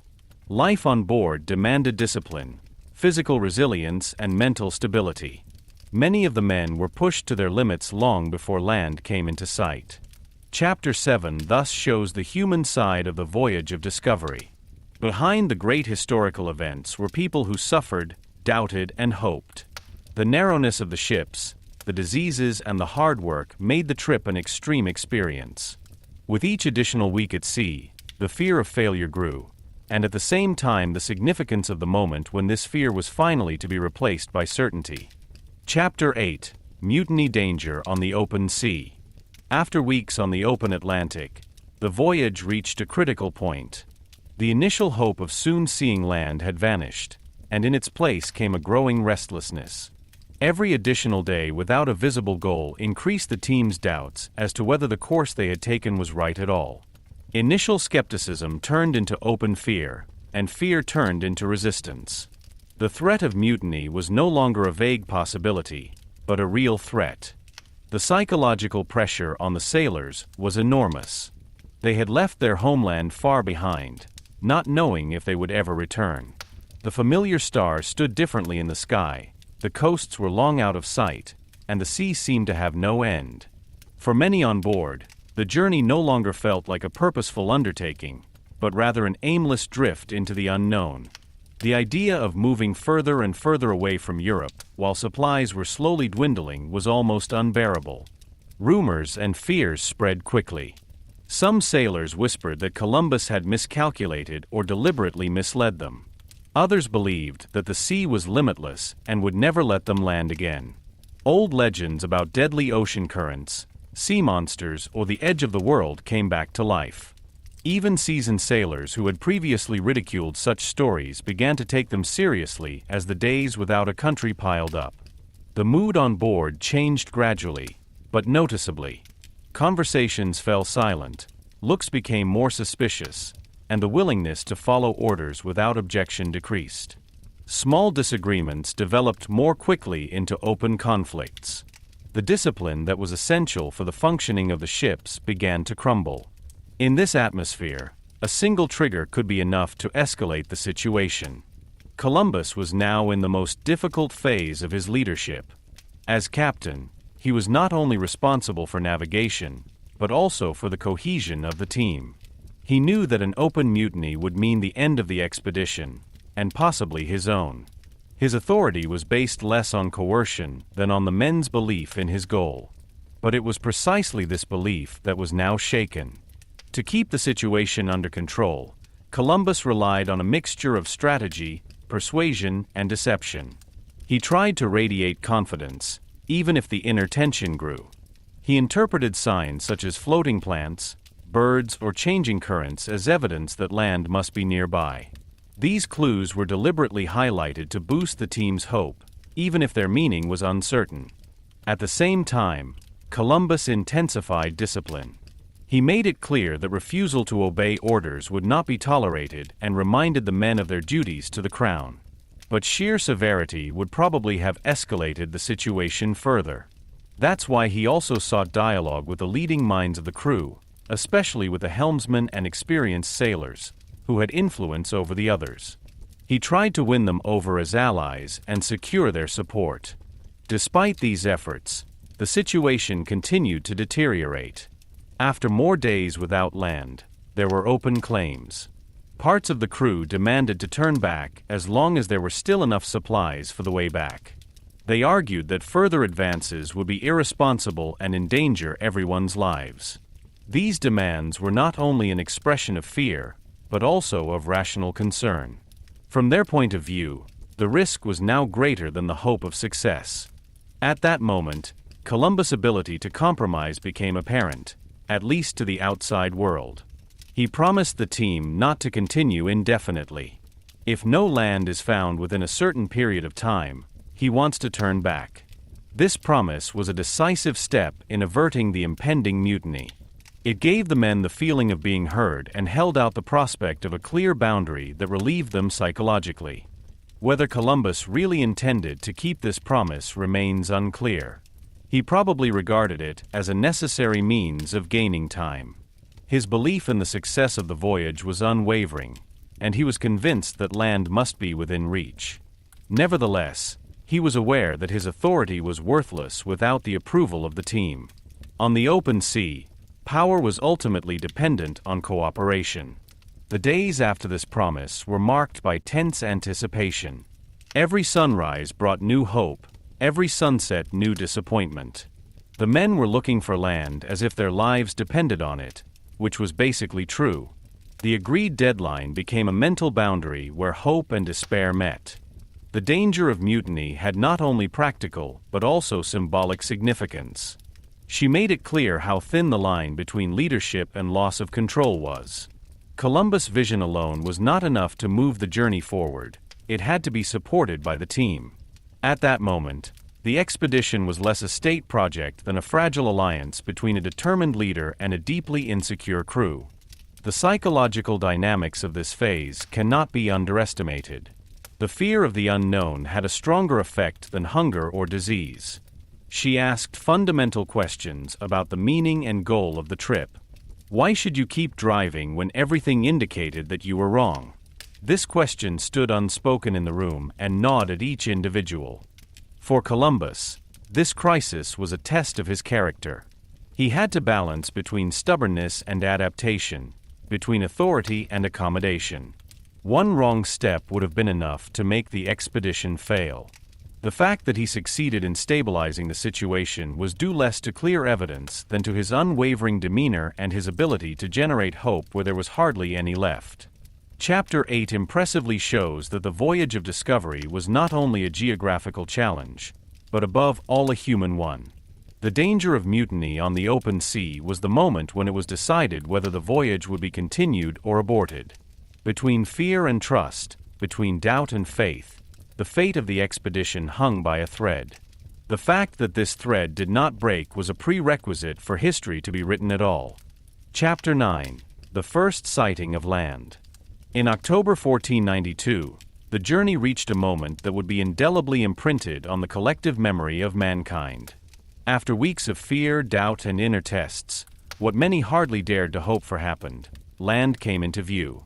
Life on board demanded discipline, physical resilience, and mental stability. Many of the men were pushed to their limits long before land came into sight. Chapter 7 thus shows the human side of the voyage of discovery. Behind the great historical events were people who suffered, doubted, and hoped. The narrowness of the ships, the diseases, and the hard work made the trip an extreme experience. With each additional week at sea, the fear of failure grew, and at the same time the significance of the moment when this fear was finally to be replaced by certainty. Chapter 8: Mutiny Danger on the Open Sea. After weeks on the open Atlantic, the voyage reached a critical point. The initial hope of soon seeing land had vanished, and in its place came a growing restlessness. Every additional day without a visible goal increased the team's doubts as to whether the course they had taken was right at all. Initial skepticism turned into open fear, and fear turned into resistance. The threat of mutiny was no longer a vague possibility, but a real threat. The psychological pressure on the sailors was enormous. They had left their homeland far behind, not knowing if they would ever return. The familiar stars stood differently in the sky, the coasts were long out of sight, and the sea seemed to have no end. For many on board, the journey no longer felt like a purposeful undertaking, but rather an aimless drift into the unknown. The idea of moving further and further away from Europe, while supplies were slowly dwindling, was almost unbearable. Rumors and fears spread quickly. Some sailors whispered that Columbus had miscalculated or deliberately misled them. Others believed that the sea was limitless and would never let them land again. Old legends about deadly ocean currents, sea monsters, or the edge of the world came back to life. Even seasoned sailors who had previously ridiculed such stories began to take them seriously as the days without a country piled up. The mood on board changed gradually, but noticeably. Conversations fell silent, looks became more suspicious, and the willingness to follow orders without objection decreased. Small disagreements developed more quickly into open conflicts. The discipline that was essential for the functioning of the ships began to crumble. In this atmosphere, a single trigger could be enough to escalate the situation. Columbus was now in the most difficult phase of his leadership. As captain, he was not only responsible for navigation, but also for the cohesion of the team. He knew that an open mutiny would mean the end of the expedition, and possibly his own. His authority was based less on coercion than on the men's belief in his goal. But it was precisely this belief that was now shaken. To keep the situation under control, Columbus relied on a mixture of strategy, persuasion, and deception. He tried to radiate confidence, even if the inner tension grew. He interpreted signs such as floating plants, birds, or changing currents as evidence that land must be nearby. These clues were deliberately highlighted to boost the team's hope, even if their meaning was uncertain. At the same time, Columbus intensified discipline. He made it clear that refusal to obey orders would not be tolerated and reminded the men of their duties to the crown. But sheer severity would probably have escalated the situation further. That's why he also sought dialogue with the leading minds of the crew, especially with the helmsmen and experienced sailors, who had influence over the others. He tried to win them over as allies and secure their support. Despite these efforts, the situation continued to deteriorate. After more days without land, there were open claims. Parts of the crew demanded to turn back as long as there were still enough supplies for the way back. They argued that further advances would be irresponsible and endanger everyone's lives. These demands were not only an expression of fear, but also of rational concern. From their point of view, the risk was now greater than the hope of success. At that moment, Columbus' ability to compromise became apparent, at least to the outside world. He promised the team not to continue indefinitely. If no land is found within a certain period of time, he wants to turn back. This promise was a decisive step in averting the impending mutiny. It gave the men the feeling of being heard and held out the prospect of a clear boundary that relieved them psychologically. Whether Columbus really intended to keep this promise remains unclear. He probably regarded it as a necessary means of gaining time. His belief in the success of the voyage was unwavering, and he was convinced that land must be within reach. Nevertheless, he was aware that his authority was worthless without the approval of the team. On the open sea, power was ultimately dependent on cooperation. The days after this promise were marked by tense anticipation. Every sunrise brought new hope, every sunset new disappointment. The men were looking for land as if their lives depended on it, which was basically true. The agreed deadline became a mental boundary where hope and despair met. The danger of mutiny had not only practical but also symbolic significance. She made it clear how thin the line between leadership and loss of control was. Columbus' vision alone was not enough to move the journey forward. It had to be supported by the team. At that moment, the expedition was less a state project than a fragile alliance between a determined leader and a deeply insecure crew. The psychological dynamics of this phase cannot be underestimated. The fear of the unknown had a stronger effect than hunger or disease. She asked fundamental questions about the meaning and goal of the trip. Why should you keep driving when everything indicated that you were wrong? This question stood unspoken in the room and gnawed at each individual. For Columbus, this crisis was a test of his character. He had to balance between stubbornness and adaptation, between authority and accommodation. One wrong step would have been enough to make the expedition fail. The fact that he succeeded in stabilizing the situation was due less to clear evidence than to his unwavering demeanor and his ability to generate hope where there was hardly any left. Chapter 8 impressively shows that the voyage of discovery was not only a geographical challenge, but above all a human one. The danger of mutiny on the open sea was the moment when it was decided whether the voyage would be continued or aborted. Between fear and trust, between doubt and faith, the fate of the expedition hung by a thread. The fact that this thread did not break was a prerequisite for history to be written at all. Chapter 9. The First Sighting of Land. In October 1492, the journey reached a moment that would be indelibly imprinted on the collective memory of mankind. After weeks of fear, doubt, and inner tests, what many hardly dared to hope for happened. Land came into view.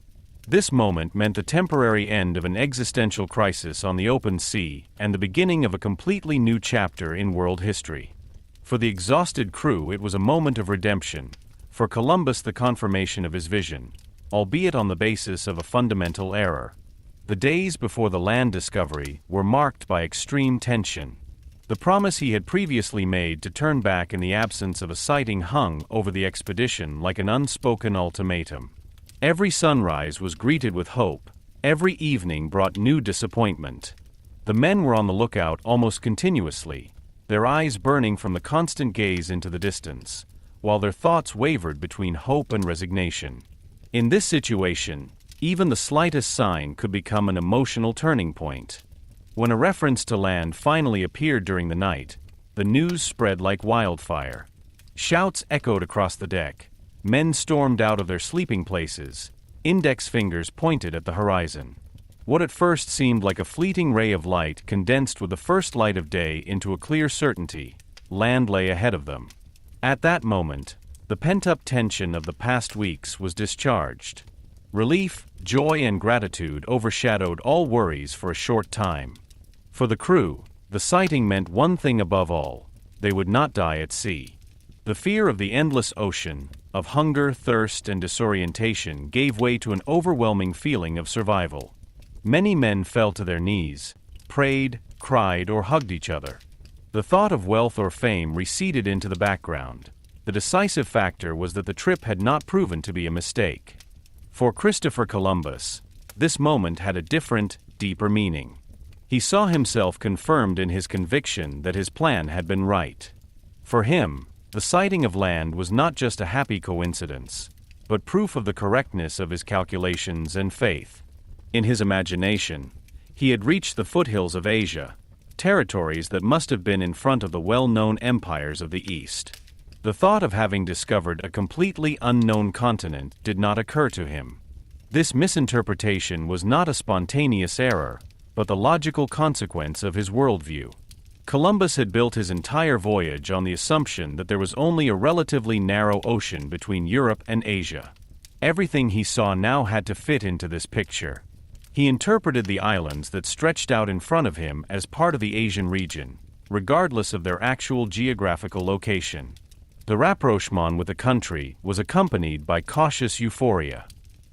This moment meant the temporary end of an existential crisis on the open sea and the beginning of a completely new chapter in world history. For the exhausted crew, it was a moment of redemption. For Columbus, the confirmation of his vision, albeit on the basis of a fundamental error. The days before the land discovery were marked by extreme tension. The promise he had previously made to turn back in the absence of a sighting hung over the expedition like an unspoken ultimatum. Every sunrise was greeted with hope. Every evening brought new disappointment. The men were on the lookout almost continuously, their eyes burning from the constant gaze into the distance, while their thoughts wavered between hope and resignation. In this situation, even the slightest sign could become an emotional turning point. When a reference to land finally appeared during the night, the news spread like wildfire. Shouts echoed across the deck. Men stormed out of their sleeping places. Index fingers pointed at the horizon. What at first seemed like a fleeting ray of light condensed with the first light of day into a clear certainty. Land lay ahead of them. At that moment, the pent-up tension of the past weeks was discharged. Relief, joy, and gratitude overshadowed all worries for a short time. For the crew, the sighting meant one thing above all: they would not die at sea. The fear of the endless ocean, of hunger, thirst, and disorientation gave way to an overwhelming feeling of survival. Many men fell to their knees, prayed, cried, or hugged each other. The thought of wealth or fame receded into the background. The decisive factor was that the trip had not proven to be a mistake. For Christopher Columbus, this moment had a different, deeper meaning. He saw himself confirmed in his conviction that his plan had been right. For him, the sighting of land was not just a happy coincidence, but proof of the correctness of his calculations and faith. In his imagination, he had reached the foothills of Asia, territories that must have been in front of the well-known empires of the East. The thought of having discovered a completely unknown continent did not occur to him. This misinterpretation was not a spontaneous error, but the logical consequence of his worldview. Columbus had built his entire voyage on the assumption that there was only a relatively narrow ocean between Europe and Asia. Everything he saw now had to fit into this picture. He interpreted the islands that stretched out in front of him as part of the Asian region, regardless of their actual geographical location. The rapprochement with the country was accompanied by cautious euphoria.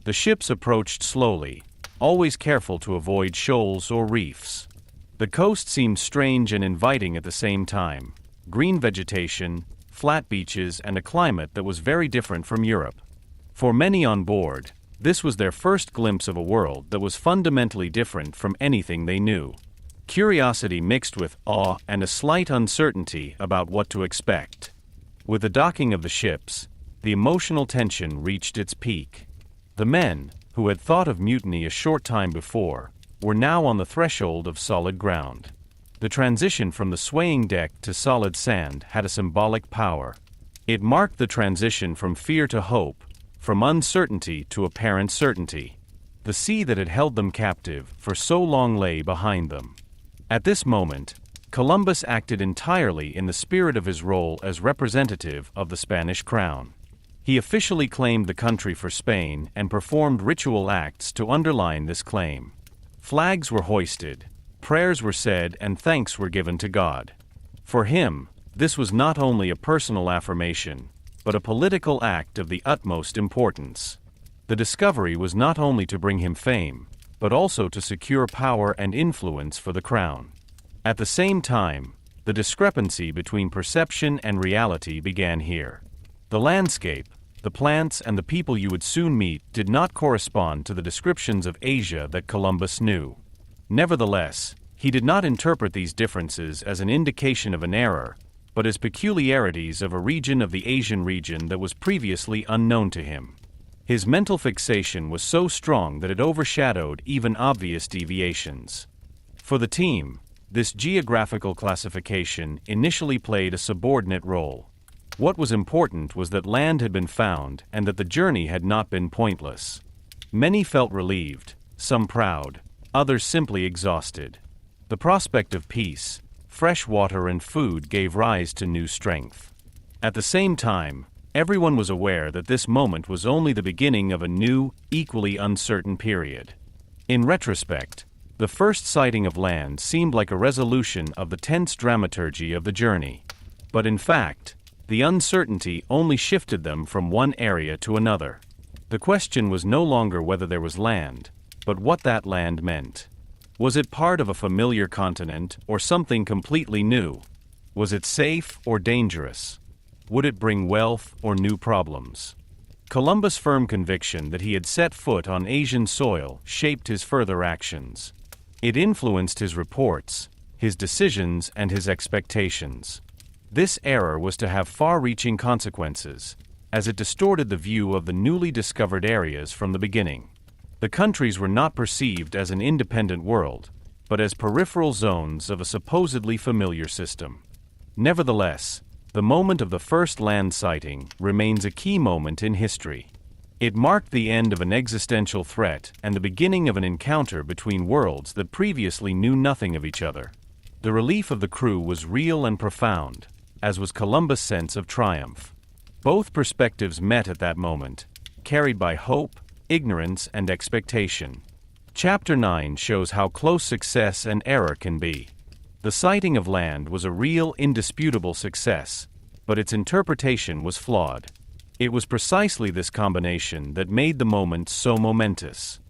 The ships approached slowly, always careful to avoid shoals or reefs. The coast seemed strange and inviting at the same time. Green vegetation, flat beaches, and a climate that was very different from Europe. For many on board, this was their first glimpse of a world that was fundamentally different from anything they knew. Curiosity mixed with awe and a slight uncertainty about what to expect. With the docking of the ships, the emotional tension reached its peak. The men, who had thought of mutiny a short time before, were now on the threshold of solid ground. The transition from the swaying deck to solid sand had a symbolic power. It marked the transition from fear to hope, from uncertainty to apparent certainty. The sea that had held them captive for so long lay behind them. At this moment, Columbus acted entirely in the spirit of his role as representative of the Spanish crown. He officially claimed the country for Spain and performed ritual acts to underline this claim. Flags were hoisted, prayers were said, and thanks were given to God. For him, this was not only a personal affirmation, but a political act of the utmost importance. The discovery was not only to bring him fame, but also to secure power and influence for the crown. At the same time, the discrepancy between perception and reality began here. The landscape, the plants, and the people you would soon meet did not correspond to the descriptions of Asia that Columbus knew. Nevertheless, he did not interpret these differences as an indication of an error, but as peculiarities of a region of the Asian region that was previously unknown to him. His mental fixation was so strong that it overshadowed even obvious deviations. For the team, this geographical classification initially played a subordinate role. What was important was that land had been found and that the journey had not been pointless. Many felt relieved, some proud, others simply exhausted. The prospect of peace, fresh water and food gave rise to new strength. At the same time, everyone was aware that this moment was only the beginning of a new, equally uncertain period. In retrospect, the first sighting of land seemed like a resolution of the tense dramaturgy of the journey. But in fact, the uncertainty only shifted them from one area to another. The question was no longer whether there was land, but what that land meant. Was it part of a familiar continent or something completely new? Was it safe or dangerous? Would it bring wealth or new problems? Columbus' firm conviction that he had set foot on Asian soil shaped his further actions. It influenced his reports, his decisions, and his expectations. This error was to have far-reaching consequences, as it distorted the view of the newly discovered areas from the beginning. The countries were not perceived as an independent world, but as peripheral zones of a supposedly familiar system. Nevertheless, the moment of the first land sighting remains a key moment in history. It marked the end of an existential threat and the beginning of an encounter between worlds that previously knew nothing of each other. The relief of the crew was real and profound, as was Columbus' sense of triumph. Both perspectives met at that moment, carried by hope, ignorance, and expectation. Chapter 9 shows how close success and error can be. The sighting of land was a real, indisputable success, but its interpretation was flawed. It was precisely this combination that made the moment so momentous.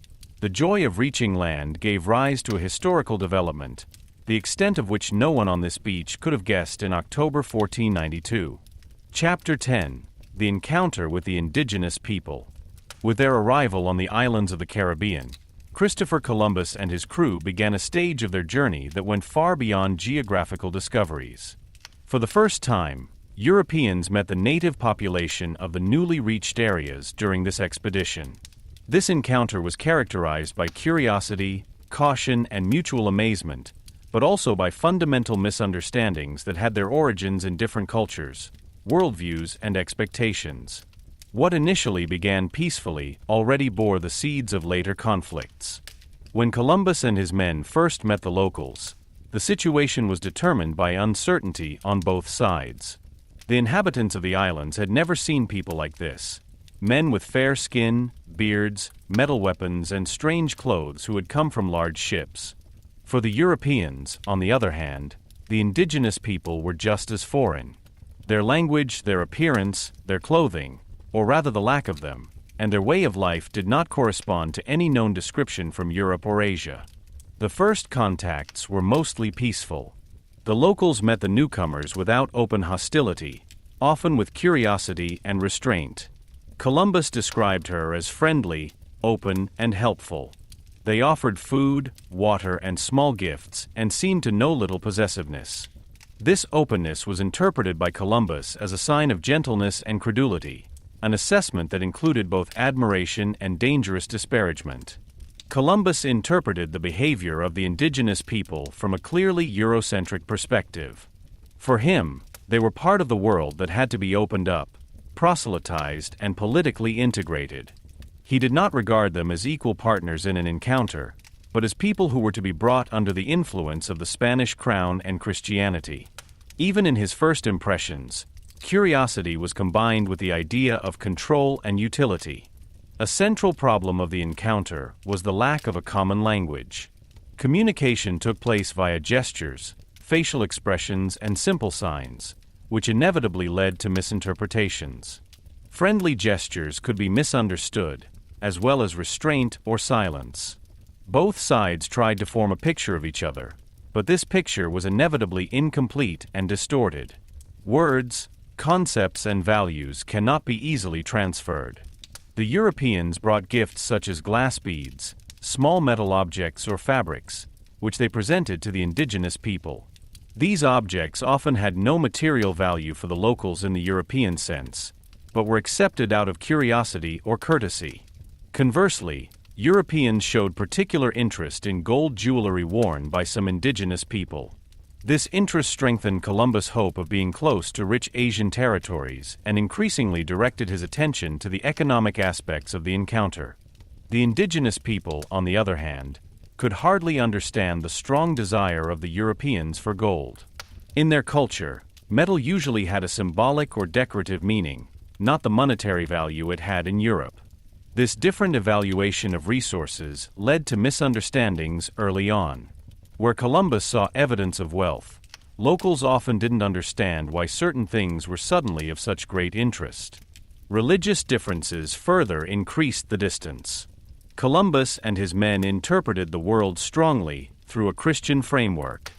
The joy of reaching land gave rise to a historical development, the extent of which no one on this beach could have guessed in October 1492. Chapter 10: The Encounter with the Indigenous People. With their arrival on the islands of the Caribbean, Christopher Columbus and his crew began a stage of their journey that went far beyond geographical discoveries. For the first time, Europeans met the native population of the newly reached areas during this expedition. This encounter was characterized by curiosity, caution, and mutual amazement, but also by fundamental misunderstandings that had their origins in different cultures, worldviews, and expectations. What initially began peacefully already bore the seeds of later conflicts. When Columbus and his men first met the locals, the situation was determined by uncertainty on both sides. The inhabitants of the islands had never seen people like this. Men with fair skin, beards, metal weapons, and strange clothes who had come from large ships. For the Europeans, on the other hand, the indigenous people were just as foreign. Their language, their appearance, their clothing, or rather the lack of them, and their way of life did not correspond to any known description from Europe or Asia. The first contacts were mostly peaceful. The locals met the newcomers without open hostility, often with curiosity and restraint. Columbus described her as friendly, open, and helpful. They offered food, water, and small gifts, and seemed to know little possessiveness. This openness was interpreted by Columbus as a sign of gentleness and credulity, an assessment that included both admiration and dangerous disparagement. Columbus interpreted the behavior of the indigenous people from a clearly Eurocentric perspective. For him, they were part of the world that had to be opened up, proselytized, and politically integrated. He did not regard them as equal partners in an encounter, but as people who were to be brought under the influence of the Spanish crown and Christianity. Even in his first impressions, curiosity was combined with the idea of control and utility. A central problem of the encounter was the lack of a common language. Communication took place via gestures, facial expressions, and simple signs, which inevitably led to misinterpretations. Friendly gestures could be misunderstood, as well as restraint or silence. Both sides tried to form a picture of each other, but this picture was inevitably incomplete and distorted. Words, concepts, and values cannot be easily transferred. The Europeans brought gifts such as glass beads, small metal objects, or fabrics, which they presented to the indigenous people. These objects often had no material value for the locals in the European sense, but were accepted out of curiosity or courtesy. Conversely, Europeans showed particular interest in gold jewelry worn by some indigenous people. This interest strengthened Columbus' hope of being close to rich Asian territories and increasingly directed his attention to the economic aspects of the encounter. The indigenous people, on the other hand, could hardly understand the strong desire of the Europeans for gold. In their culture, metal usually had a symbolic or decorative meaning, not the monetary value it had in Europe. This different evaluation of resources led to misunderstandings early on. Where Columbus saw evidence of wealth, locals often didn't understand why certain things were suddenly of such great interest. Religious differences further increased the distance. Columbus and his men interpreted the world strongly through a Christian framework.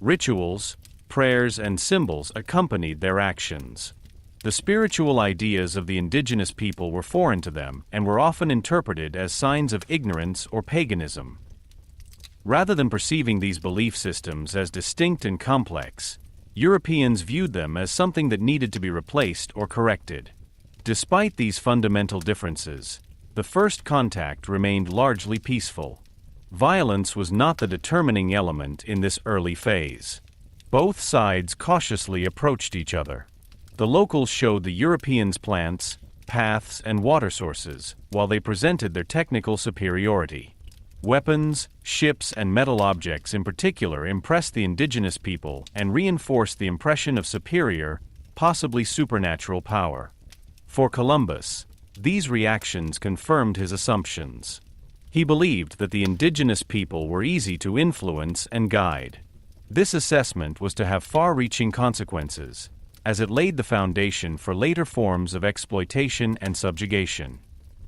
Rituals, prayers, and symbols accompanied their actions. The spiritual ideas of the indigenous people were foreign to them and were often interpreted as signs of ignorance or paganism. Rather than perceiving these belief systems as distinct and complex, Europeans viewed them as something that needed to be replaced or corrected. Despite these fundamental differences, the first contact remained largely peaceful. Violence was not the determining element in this early phase. Both sides cautiously approached each other. The locals showed the Europeans plants, paths, and water sources, while they presented their technical superiority. Weapons, ships, and metal objects in particular impressed the indigenous people and reinforced the impression of superior, possibly supernatural power. For Columbus, these reactions confirmed his assumptions. He believed that the indigenous people were easy to influence and guide. This assessment was to have far-reaching consequences, as it laid the foundation for later forms of exploitation and subjugation.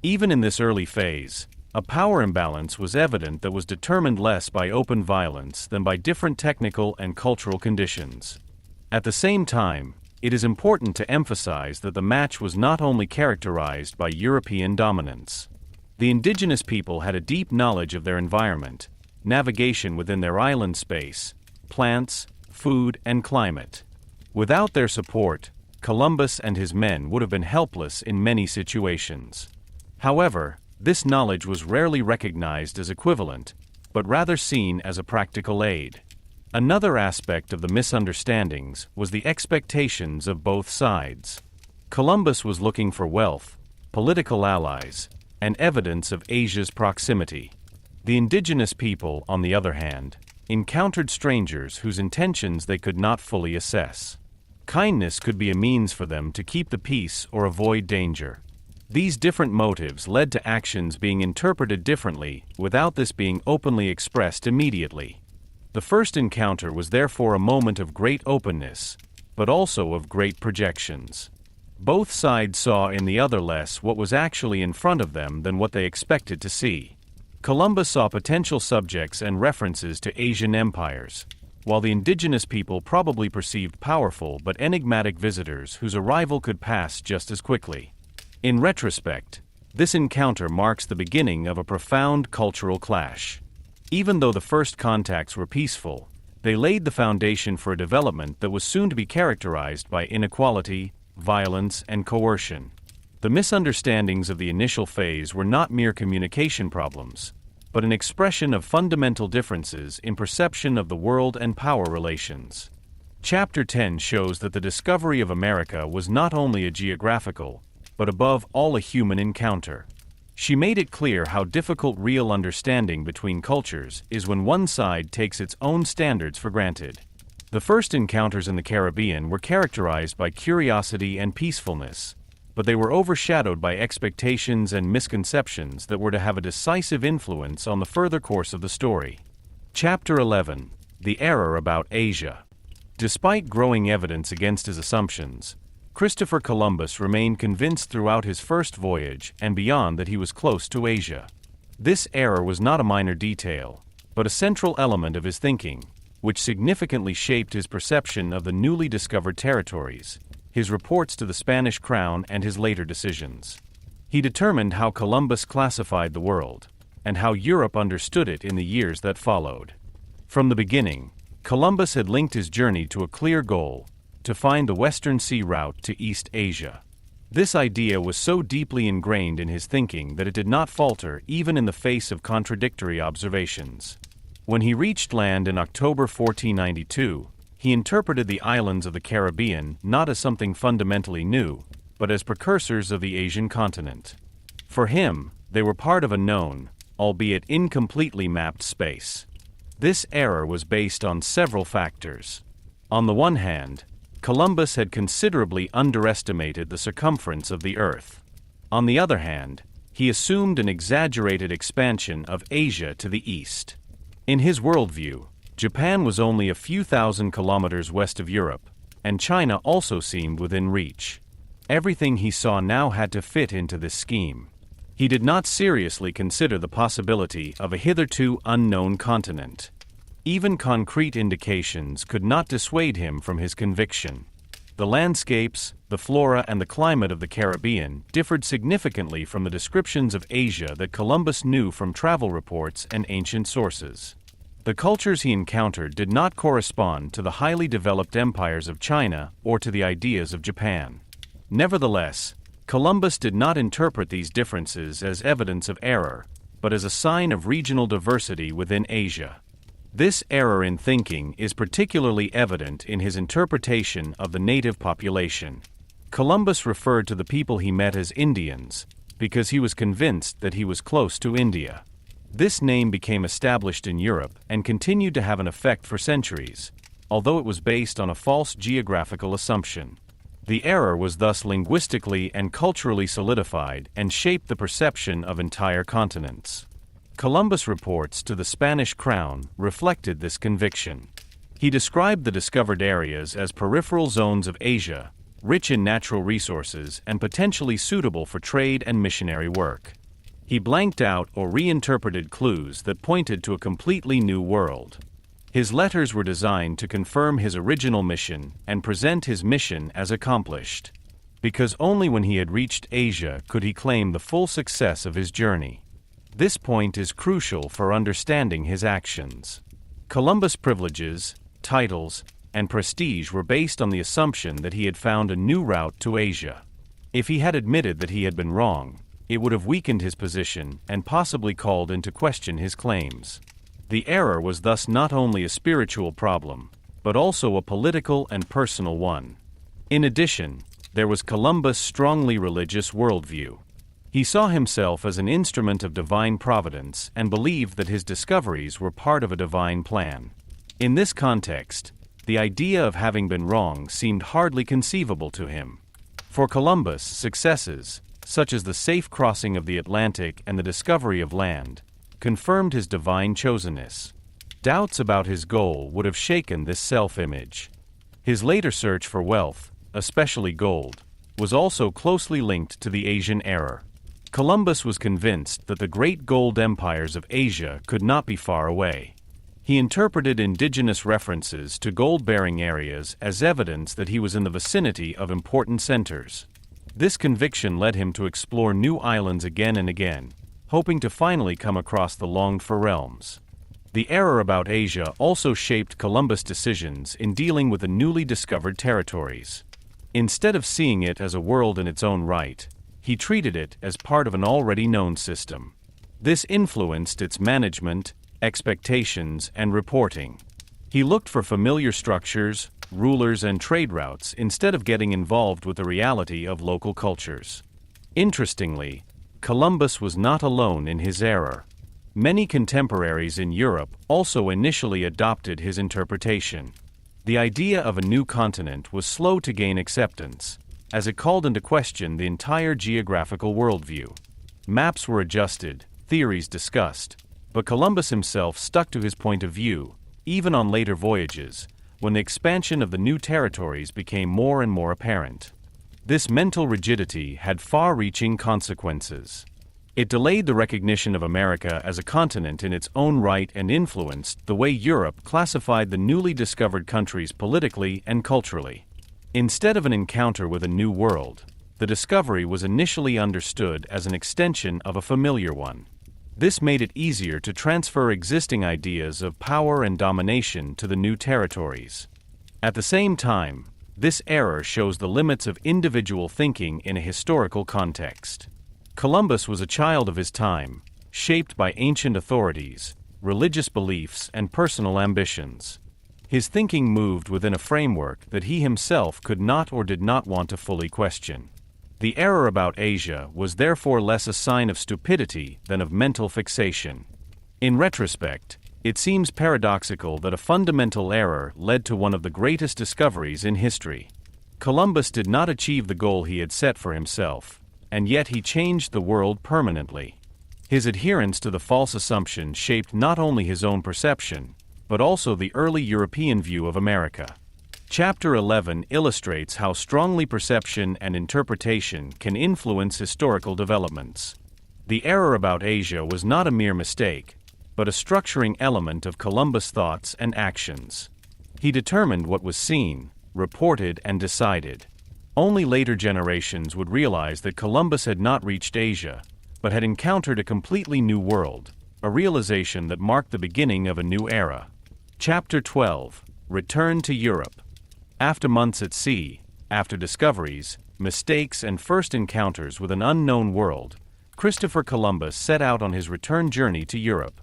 Even in this early phase, a power imbalance was evident that was determined less by open violence than by different technical and cultural conditions. At the same time, it is important to emphasize that the match was not only characterized by European dominance. The indigenous people had a deep knowledge of their environment, navigation within their island space, plants, food, and climate. Without their support, Columbus and his men would have been helpless in many situations. However, this knowledge was rarely recognized as equivalent, but rather seen as a practical aid. Another aspect of the misunderstandings was the expectations of both sides. Columbus was looking for wealth, political allies, and evidence of Asia's proximity. The indigenous people, on the other hand, encountered strangers whose intentions they could not fully assess. Kindness could be a means for them to keep the peace or avoid danger. These different motives led to actions being interpreted differently without this being openly expressed immediately. The first encounter was therefore a moment of great openness, but also of great projections. Both sides saw in the other less what was actually in front of them than what they expected to see. Columbus saw potential subjects and references to Asian empires, while the indigenous people probably perceived powerful but enigmatic visitors whose arrival could pass just as quickly. In retrospect, this encounter marks the beginning of a profound cultural clash. Even though the first contacts were peaceful, they laid the foundation for a development that was soon to be characterized by inequality, violence, and coercion. The misunderstandings of the initial phase were not mere communication problems, but an expression of fundamental differences in perception of the world and power relations. Chapter 10 shows that the discovery of America was not only a geographical, but above all a human encounter. She made it clear how difficult real understanding between cultures is when one side takes its own standards for granted. The first encounters in the Caribbean were characterized by curiosity and peacefulness, but they were overshadowed by expectations and misconceptions that were to have a decisive influence on the further course of the story. Chapter 11: The Error About Asia. Despite growing evidence against his assumptions, Christopher Columbus remained convinced throughout his first voyage and beyond that he was close to Asia. This error was not a minor detail, but a central element of his thinking, which significantly shaped his perception of the newly discovered territories, his reports to the Spanish crown, and his later decisions. He determined how Columbus classified the world, and how Europe understood it in the years that followed. From the beginning, Columbus had linked his journey to a clear goal: to find the Western Sea route to East Asia. This idea was so deeply ingrained in his thinking that it did not falter even in the face of contradictory observations. When he reached land in October 1492, he interpreted the islands of the Caribbean not as something fundamentally new, but as precursors of the Asian continent. For him, they were part of a known, albeit incompletely mapped space. This error was based on several factors. On the one hand, Columbus had considerably underestimated the circumference of the Earth. On the other hand, he assumed an exaggerated expansion of Asia to the east. In his worldview, Japan was only a few thousand kilometers west of Europe, and China also seemed within reach. Everything he saw now had to fit into this scheme. He did not seriously consider the possibility of a hitherto unknown continent. Even concrete indications could not dissuade him from his conviction. The landscapes, the flora, and the climate of the Caribbean differed significantly from the descriptions of Asia that Columbus knew from travel reports and ancient sources. The cultures he encountered did not correspond to the highly developed empires of China or to the ideas of Japan. Nevertheless, Columbus did not interpret these differences as evidence of error, but as a sign of regional diversity within Asia. This error in thinking is particularly evident in his interpretation of the native population. Columbus referred to the people he met as Indians, because he was convinced that he was close to India. This name became established in Europe and continued to have an effect for centuries, although it was based on a false geographical assumption. The error was thus linguistically and culturally solidified and shaped the perception of entire continents. Columbus' reports to the Spanish crown reflected this conviction. He described the discovered areas as peripheral zones of Asia, rich in natural resources and potentially suitable for trade and missionary work. He blanked out or reinterpreted clues that pointed to a completely new world. His letters were designed to confirm his original mission and present his mission as accomplished. Because only when he had reached Asia could he claim the full success of his journey. This point is crucial for understanding his actions. Columbus' privileges, titles, and prestige were based on the assumption that he had found a new route to Asia. If he had admitted that he had been wrong, it would have weakened his position and possibly called into question his claims. The error was thus not only a spiritual problem, but also a political and personal one. In addition, there was Columbus' strongly religious worldview. He saw himself as an instrument of divine providence and believed that his discoveries were part of a divine plan. In this context, the idea of having been wrong seemed hardly conceivable to him. For Columbus, successes, such as the safe crossing of the Atlantic and the discovery of land, confirmed his divine chosenness. Doubts about his goal would have shaken this self-image. His later search for wealth, especially gold, was also closely linked to the Asian error. Columbus was convinced that the great gold empires of Asia could not be far away. He interpreted indigenous references to gold-bearing areas as evidence that he was in the vicinity of important centers. This conviction led him to explore new islands again and again, hoping to finally come across the longed-for realms. The error about Asia also shaped Columbus' decisions in dealing with the newly discovered territories. Instead of seeing it as a world in its own right, he treated it as part of an already known system. This influenced its management, expectations, and reporting. He looked for familiar structures, rulers, and trade routes instead of getting involved with the reality of local cultures. Interestingly, Columbus was not alone in his error. Many contemporaries in Europe also initially adopted his interpretation. The idea of a new continent was slow to gain acceptance, as it called into question the entire geographical worldview. Maps were adjusted, theories discussed, but Columbus himself stuck to his point of view, even on later voyages, when the expansion of the new territories became more and more apparent. This mental rigidity had far-reaching consequences. It delayed the recognition of America as a continent in its own right and influenced the way Europe classified the newly discovered countries politically and culturally. Instead of an encounter with a new world, the discovery was initially understood as an extension of a familiar one. This made it easier to transfer existing ideas of power and domination to the new territories. At the same time, this era shows the limits of individual thinking in a historical context. Columbus was a child of his time, shaped by ancient authorities, religious beliefs, and personal ambitions. His thinking moved within a framework that he himself could not or did not want to fully question. The error about Asia was therefore less a sign of stupidity than of mental fixation. In retrospect, it seems paradoxical that a fundamental error led to one of the greatest discoveries in history. Columbus did not achieve the goal he had set for himself, and yet he changed the world permanently. His adherence to the false assumption shaped not only his own perception, but also the early European view of America. Chapter 11 illustrates how strongly perception and interpretation can influence historical developments. The error about Asia was not a mere mistake, but a structuring element of Columbus' thoughts and actions. He determined what was seen, reported, and decided. Only later generations would realize that Columbus had not reached Asia, but had encountered a completely new world, a realization that marked the beginning of a new era. Chapter 12 Return to Europe. After months at sea, after discoveries, mistakes, and first encounters with an unknown world, Christopher Columbus set out on his return journey to Europe.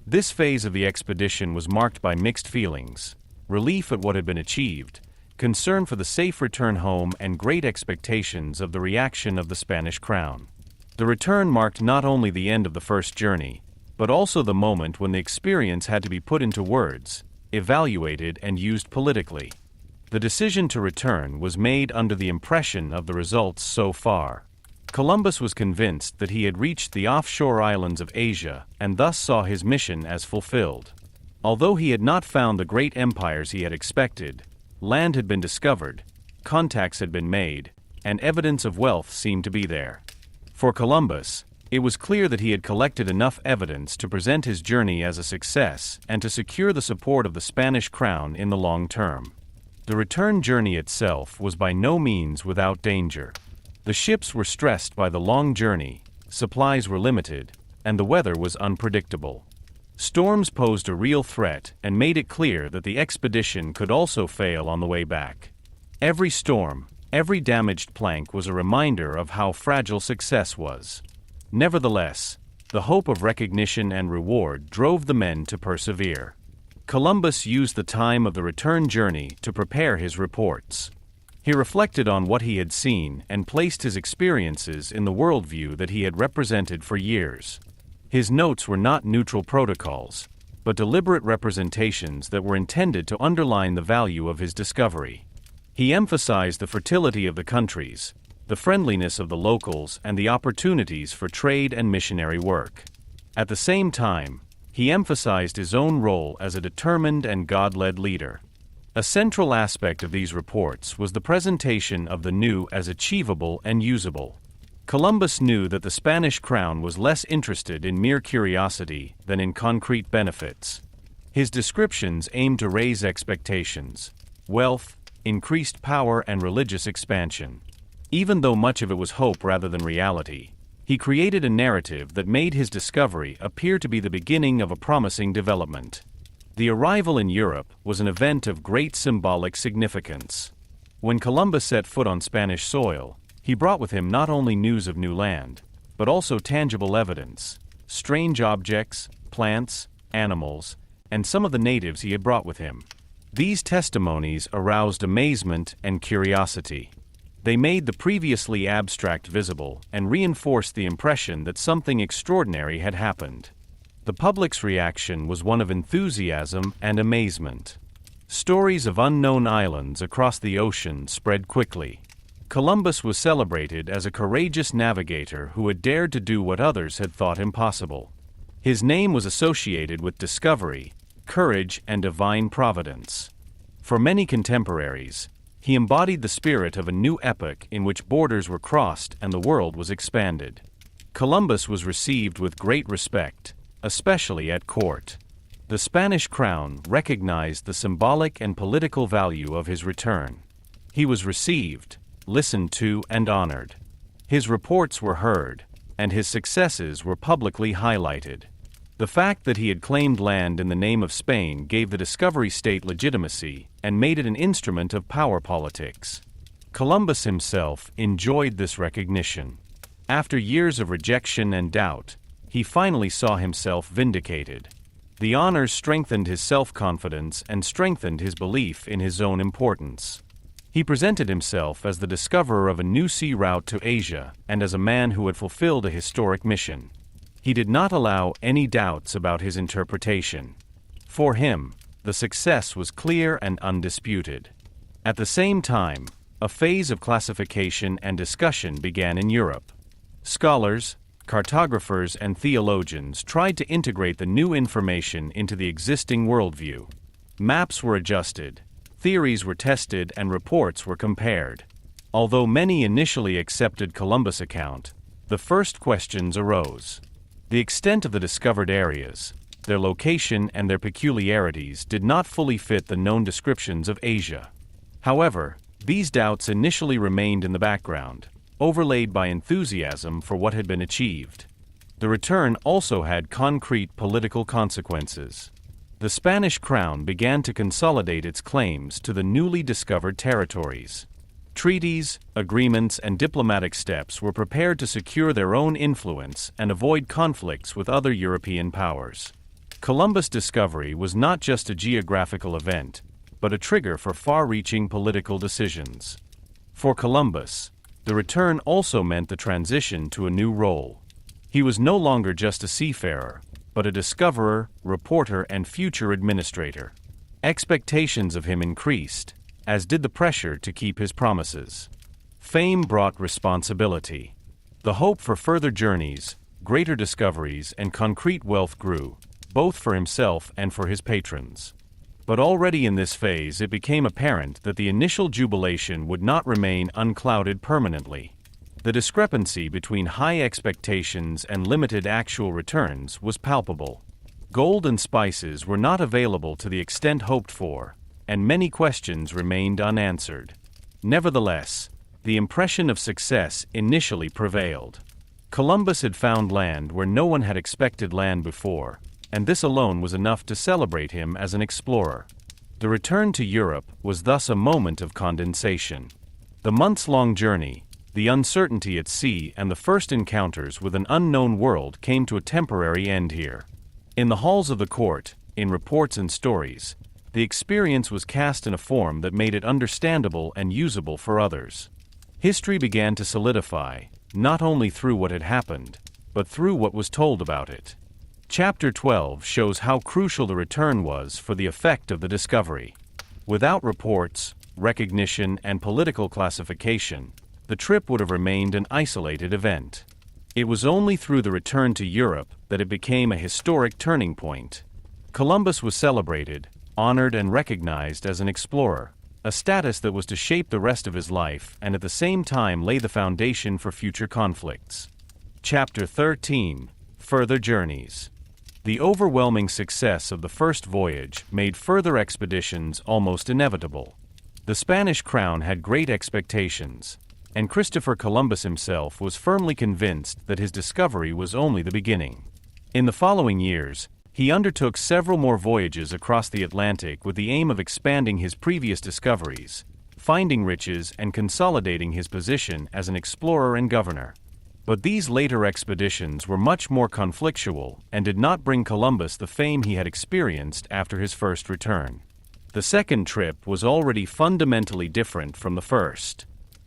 This phase of the expedition was marked by mixed feelings: relief at what had been achieved, concern for the safe return home, and great expectations of the reaction of the Spanish crown. The return marked not only the end of the first journey, but also the moment when the experience had to be put into words, evaluated, and used politically. The decision to return was made under the impression of the results so far. Columbus was convinced that he had reached the offshore islands of Asia and thus saw his mission as fulfilled. Although he had not found the great empires he had expected, land had been discovered, contacts had been made, and evidence of wealth seemed to be there. For Columbus, it was clear that he had collected enough evidence to present his journey as a success and to secure the support of the Spanish crown in the long term. The return journey itself was by no means without danger. The ships were stressed by the long journey, supplies were limited, and the weather was unpredictable. Storms posed a real threat and made it clear that the expedition could also fail on the way back. Every storm, every damaged plank was a reminder of how fragile success was. Nevertheless, the hope of recognition and reward drove the men to persevere. Columbus used the time of the return journey to prepare his reports. He reflected on what he had seen and placed his experiences in the worldview that he had represented for years. His notes were not neutral protocols, but deliberate representations that were intended to underline the value of his discovery. He emphasized the fertility of the countries, the friendliness of the locals, and the opportunities for trade and missionary work. At the same time, he emphasized his own role as a determined and God-led leader. A central aspect of these reports was the presentation of the new as achievable and usable. Columbus knew that the Spanish crown was less interested in mere curiosity than in concrete benefits. His descriptions aimed to raise expectations: wealth, increased power, and religious expansion. Even though much of it was hope rather than reality, he created a narrative that made his discovery appear to be the beginning of a promising development. The arrival in Europe was an event of great symbolic significance. When Columbus set foot on Spanish soil, he brought with him not only news of new land, but also tangible evidence: strange objects, plants, animals, and some of the natives he had brought with him. These testimonies aroused amazement and curiosity. They made the previously abstract visible and reinforced the impression that something extraordinary had happened. The public's reaction was one of enthusiasm and amazement. Stories of unknown islands across the ocean spread quickly. Columbus was celebrated as a courageous navigator who had dared to do what others had thought impossible. His name was associated with discovery, courage, and divine providence. For many contemporaries, he embodied the spirit of a new epoch in which borders were crossed and the world was expanded. Columbus was received with great respect, especially at court. The Spanish crown recognized the symbolic and political value of his return. He was received, listened to, and honored. His reports were heard, and his successes were publicly highlighted. The fact that he had claimed land in the name of Spain gave the discovery state legitimacy and made it an instrument of power politics. Columbus himself enjoyed this recognition. After years of rejection and doubt, he finally saw himself vindicated. The honors strengthened his self-confidence and strengthened his belief in his own importance. He presented himself as the discoverer of a new sea route to Asia and as a man who had fulfilled a historic mission. He did not allow any doubts about his interpretation. For him, the success was clear and undisputed. At the same time, a phase of classification and discussion began in Europe. Scholars, cartographers, and theologians tried to integrate the new information into the existing worldview. Maps were adjusted, theories were tested, and reports were compared. Although many initially accepted Columbus' account, the first questions arose. The extent of the discovered areas, their location, and their peculiarities did not fully fit the known descriptions of Asia. However, these doubts initially remained in the background, overlaid by enthusiasm for what had been achieved. The return also had concrete political consequences. The Spanish crown began to consolidate its claims to the newly discovered territories. Treaties, agreements, and diplomatic steps were prepared to secure their own influence and avoid conflicts with other European powers. Columbus' discovery was not just a geographical event, but a trigger for far-reaching political decisions. For Columbus, the return also meant the transition to a new role. He was no longer just a seafarer, but a discoverer, reporter, and future administrator. Expectations of him increased, as did the pressure to keep his promises. Fame brought responsibility. The hope for further journeys, greater discoveries, and concrete wealth grew, both for himself and for his patrons. But already in this phase it became apparent that the initial jubilation would not remain unclouded permanently. The discrepancy between high expectations and limited actual returns was palpable. Gold and spices were not available to the extent hoped for, and many questions remained unanswered. Nevertheless, the impression of success initially prevailed. Columbus had found land where no one had expected land before, and this alone was enough to celebrate him as an explorer. The return to Europe was thus a moment of condensation. The months-long journey, the uncertainty at sea, and the first encounters with an unknown world came to a temporary end here. In the halls of the court, in reports and stories, the experience was cast in a form that made it understandable and usable for others. History began to solidify, not only through what had happened, but through what was told about it. Chapter 12 shows how crucial the return was for the effect of the discovery. Without reports, recognition, and political classification, the trip would have remained an isolated event. It was only through the return to Europe that it became a historic turning point. Columbus was celebrated, honored, and recognized as an explorer, a status that was to shape the rest of his life and at the same time lay the foundation for future conflicts. Chapter 13: Further Journeys. The overwhelming success of the first voyage made further expeditions almost inevitable. The Spanish crown had great expectations, and Christopher Columbus himself was firmly convinced that his discovery was only the beginning. In the following years, he undertook several more voyages across the Atlantic with the aim of expanding his previous discoveries, finding riches, and consolidating his position as an explorer and governor. But these later expeditions were much more conflictual and did not bring Columbus the fame he had experienced after his first return. The second trip was already fundamentally different from the first.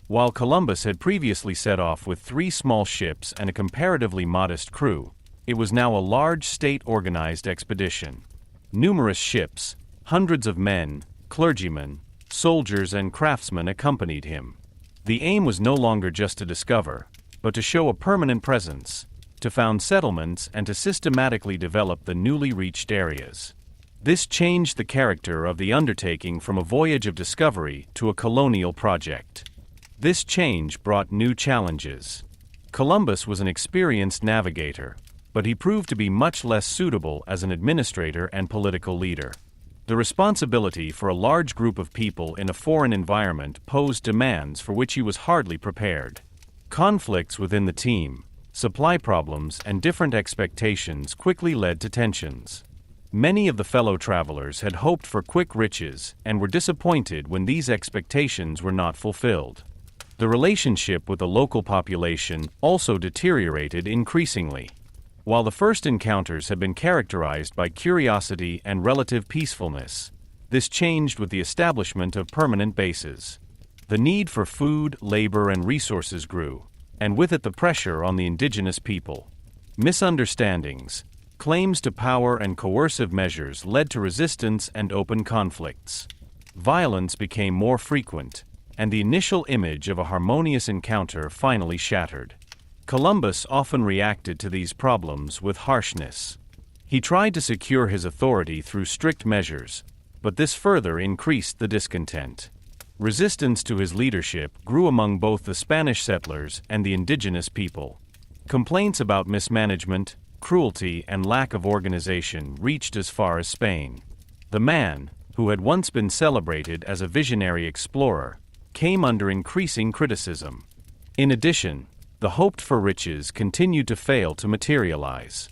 While Columbus had previously set off with 3 small ships and a comparatively modest crew, it was now a large state-organized expedition. Numerous ships, hundreds of men, clergymen, soldiers, and craftsmen accompanied him. The aim was no longer just to discover, but to show a permanent presence, to found settlements, and to systematically develop the newly reached areas. This changed the character of the undertaking from a voyage of discovery to a colonial project. This change brought new challenges. Columbus was an experienced navigator, but he proved to be much less suitable as an administrator and political leader. The responsibility for a large group of people in a foreign environment posed demands for which he was hardly prepared. Conflicts within the team, Supply problems and different expectations quickly led to tensions. Many of the fellow travelers had hoped for quick riches and were disappointed when these expectations were not fulfilled. The relationship with the local population also deteriorated increasingly. While the first encounters had been characterized by curiosity and relative peacefulness, this changed with the establishment of permanent bases. The need for food, labor, and resources grew, and with it the pressure on the indigenous people. Misunderstandings, claims to power, and coercive measures led to resistance and open conflicts. Violence became more frequent, and the initial image of a harmonious encounter finally shattered. Columbus often reacted to these problems with harshness. He tried to secure his authority through strict measures, but this further increased the discontent. Resistance to his leadership grew among both the Spanish settlers and the indigenous people. Complaints about mismanagement, cruelty, and lack of organization reached as far as Spain. The man, who had once been celebrated as a visionary explorer, came under increasing criticism. In addition, the hoped-for riches continued to fail to materialize.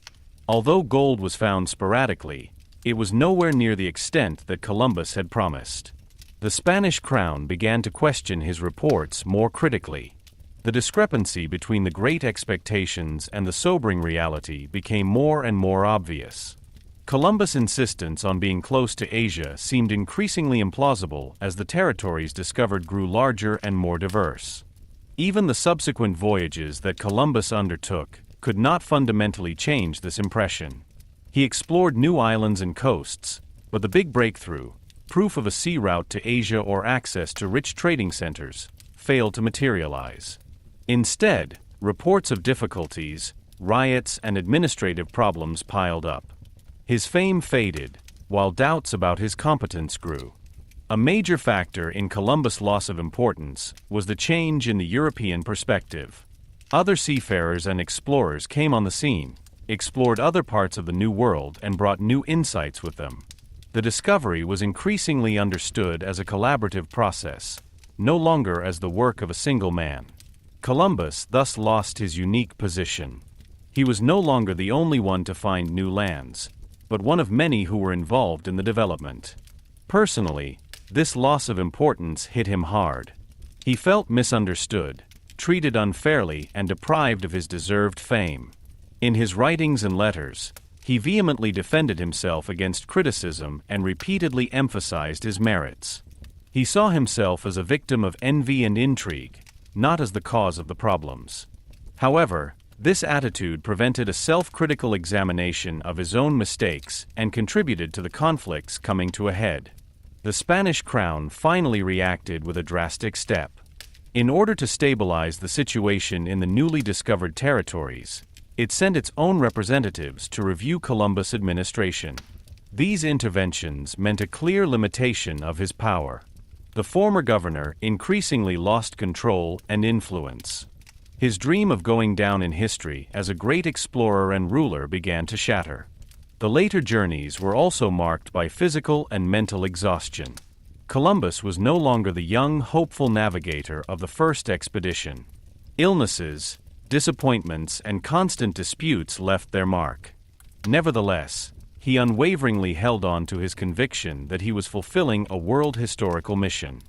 Although gold was found sporadically, it was nowhere near the extent that Columbus had promised. The Spanish crown began to question his reports more critically. The discrepancy between the great expectations and the sobering reality became more and more obvious. Columbus' insistence on being close to Asia seemed increasingly implausible as the territories discovered grew larger and more diverse. Even the subsequent voyages that Columbus undertook could not fundamentally change this impression. He explored new islands and coasts, but the big breakthrough, proof of a sea route to Asia or access to rich trading centers, failed to materialize. Instead, reports of difficulties, riots, and administrative problems piled up. His fame faded, while doubts about his competence grew. A major factor in Columbus' loss of importance was the change in the European perspective. Other seafarers and explorers came on the scene, explored other parts of the New World, and brought new insights with them. The discovery was increasingly understood as a collaborative process, no longer as the work of a single man. Columbus thus lost his unique position. He was no longer the only one to find new lands, but one of many who were involved in the development. Personally, this loss of importance hit him hard. He felt misunderstood, treated unfairly, and deprived of his deserved fame. In his writings and letters, he vehemently defended himself against criticism and repeatedly emphasized his merits. He saw himself as a victim of envy and intrigue, not as the cause of the problems. However, this attitude prevented a self-critical examination of his own mistakes and contributed to the conflicts coming to a head. The Spanish crown finally reacted with a drastic step. In order to stabilize the situation in the newly discovered territories, it sent its own representatives to review Columbus' administration. These interventions meant a clear limitation of his power. The former governor increasingly lost control and influence. His dream of going down in history as a great explorer and ruler began to shatter. The later journeys were also marked by physical and mental exhaustion. Columbus was no longer the young, hopeful navigator of the first expedition. Illnesses, disappointments, and constant disputes left their mark. Nevertheless, he unwaveringly held on to his conviction that he was fulfilling a world historical mission.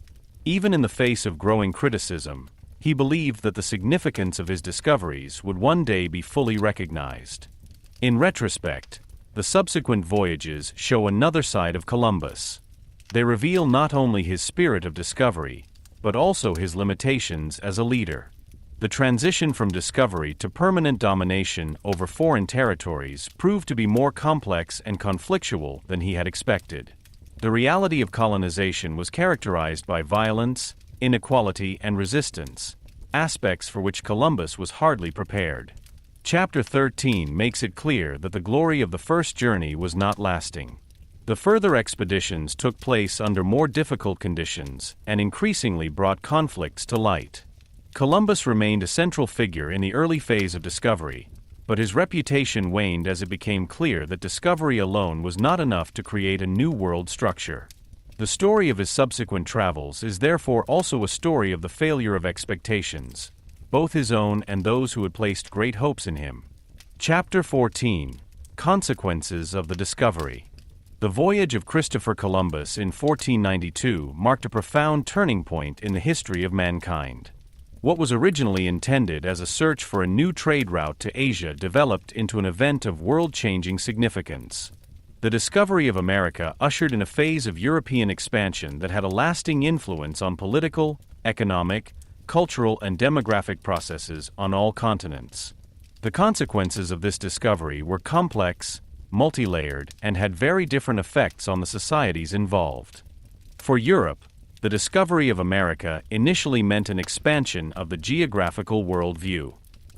Even in the face of growing criticism, he believed that the significance of his discoveries would one day be fully recognized. In retrospect, the subsequent voyages show another side of Columbus. They reveal not only his spirit of discovery, but also his limitations as a leader. The transition from discovery to permanent domination over foreign territories proved to be more complex and conflictual than he had expected. The reality of colonization was characterized by violence, inequality, and resistance, aspects for which Columbus was hardly prepared. Chapter 13 makes it clear that the glory of the first journey was not lasting. The further expeditions took place under more difficult conditions and increasingly brought conflicts to light. Columbus remained a central figure in the early phase of discovery, but his reputation waned as it became clear that discovery alone was not enough to create a new world structure. The story of his subsequent travels is therefore also a story of the failure of expectations. both his own and those who had placed great hopes in him. Chapter 14: Consequences of the Discovery. The voyage of Christopher Columbus in 1492 marked a profound turning point in the history of mankind. What was originally intended as a search for a new trade route to Asia developed into an event of world-changing significance. The discovery of America ushered in a phase of European expansion that had a lasting influence on political, economic, cultural, and demographic processes on all continents. The consequences of this discovery were complex, multi-layered, and had very different effects on the societies involved. For Europe, the discovery of America initially meant an expansion of the geographical worldview.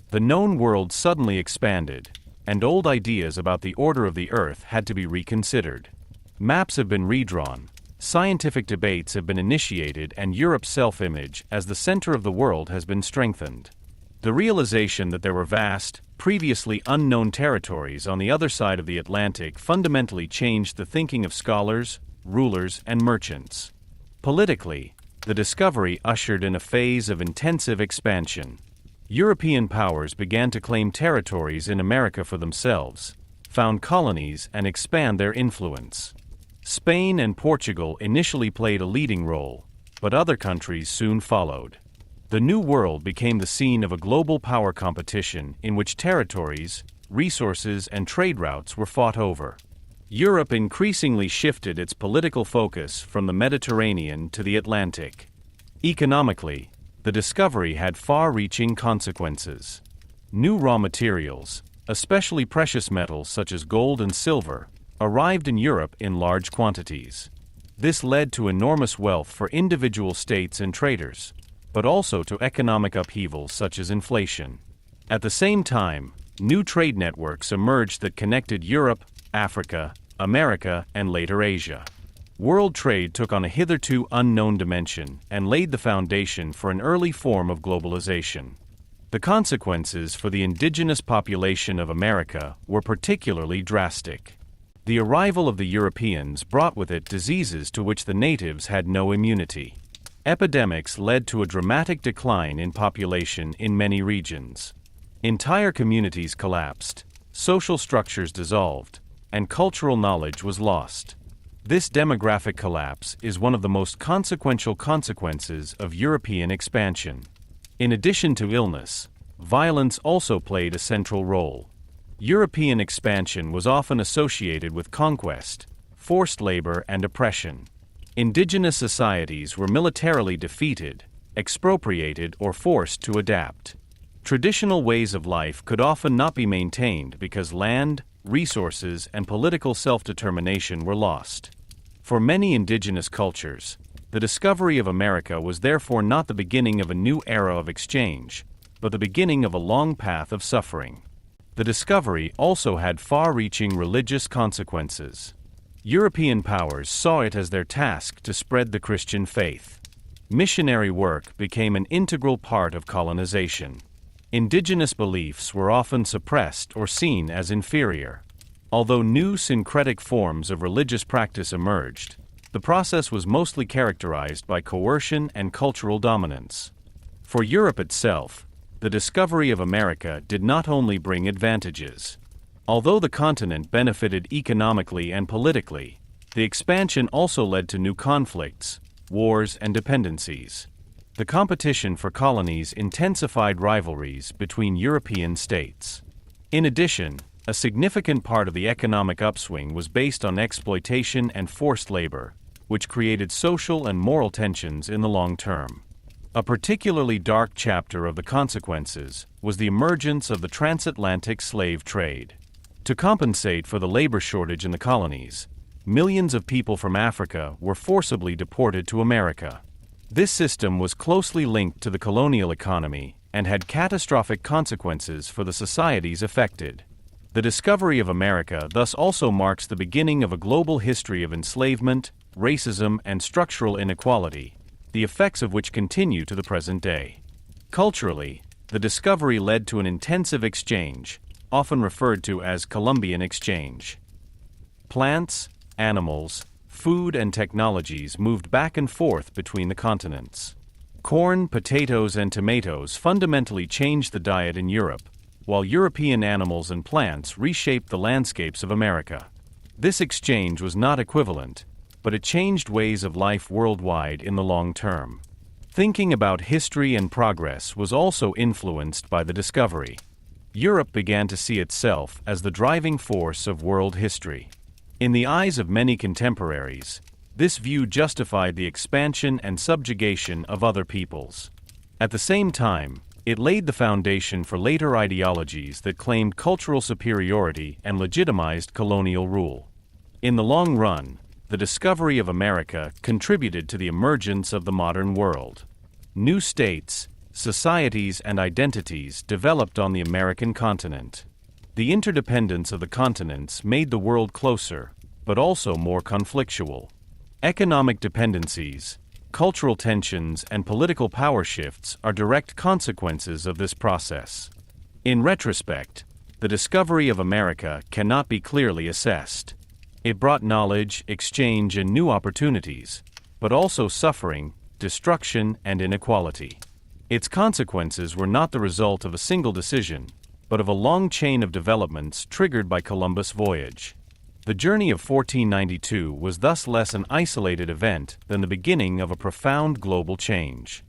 The known world suddenly expanded, and old ideas about the order of the earth had to be reconsidered. Maps have been redrawn, scientific debates have been initiated, and Europe's self-image as the center of the world has been strengthened. The realization that there were vast, previously unknown territories on the other side of the Atlantic fundamentally changed the thinking of scholars, rulers, and merchants. Politically, the discovery ushered in a phase of intensive expansion. European powers began to claim territories in America for themselves, found colonies, and expand their influence. Spain and Portugal initially played a leading role, but other countries soon followed. The New World became the scene of a global power competition in which territories, resources, and trade routes were fought over. Europe increasingly shifted its political focus from the Mediterranean to the Atlantic. Economically, the discovery had far-reaching consequences. New raw materials, especially precious metals such as gold and silver, arrived in Europe in large quantities. This led to enormous wealth for individual states and traders, but also to economic upheavals such as inflation. At the same time, new trade networks emerged that connected Europe, Africa, America, and later Asia. World trade took on a hitherto unknown dimension and laid the foundation for an early form of globalization. The consequences for the indigenous population of America were particularly drastic. The arrival of the Europeans brought with it diseases to which the natives had no immunity. Epidemics led to a dramatic decline in population in many regions. Entire communities collapsed, social structures dissolved, and cultural knowledge was lost. This demographic collapse is one of the most consequential consequences of European expansion. In addition to illness, violence also played a central role. European expansion was often associated with conquest, forced labor, and oppression. Indigenous societies were militarily defeated, expropriated, or forced to adapt. Traditional ways of life could often not be maintained because land, resources, and political self-determination were lost. For many indigenous cultures, the discovery of America was therefore not the beginning of a new era of exchange, but the beginning of a long path of suffering. The discovery also had far-reaching religious consequences. European powers saw it as their task to spread the Christian faith. Missionary work became an integral part of colonization. Indigenous beliefs were often suppressed or seen as inferior. Although new syncretic forms of religious practice emerged, the process was mostly characterized by coercion and cultural dominance. For Europe itself, the discovery of America did not only bring advantages. Although the continent benefited economically and politically, the expansion also led to new conflicts, wars, and dependencies. The competition for colonies intensified rivalries between European states. In addition, a significant part of the economic upswing was based on exploitation and forced labor, which created social and moral tensions in the long term. A particularly dark chapter of the consequences was the emergence of the transatlantic slave trade. To compensate for the labor shortage in the colonies, millions of people from Africa were forcibly deported to America. This system was closely linked to the colonial economy and had catastrophic consequences for the societies affected. The discovery of America thus also marks the beginning of a global history of enslavement, racism, and structural inequality, the effects of which continue to the present day. Culturally, the discovery led to an intensive exchange, often referred to as Columbian Exchange. Plants, animals, food, and technologies moved back and forth between the continents. Corn, potatoes, and tomatoes fundamentally changed the diet in Europe, while European animals and plants reshaped the landscapes of America. This exchange was not equivalent, but it changed ways of life worldwide in the long term. Thinking about history and progress was also influenced by the discovery. Europe began to see itself as the driving force of world history. In the eyes of many contemporaries, this view justified the expansion and subjugation of other peoples. At the same time, it laid the foundation for later ideologies that claimed cultural superiority and legitimized colonial rule. In the long run, the discovery of America contributed to the emergence of the modern world. New states, societies, and identities developed on the American continent. The interdependence of the continents made the world closer, but also more conflictual. Economic dependencies, cultural tensions, and political power shifts are direct consequences of this process. In retrospect, the discovery of America cannot be clearly assessed. It brought knowledge, exchange, and new opportunities, but also suffering, destruction, and inequality. Its consequences were not the result of a single decision, but of a long chain of developments triggered by Columbus' voyage. The journey of 1492 was thus less an isolated event than the beginning of a profound global change.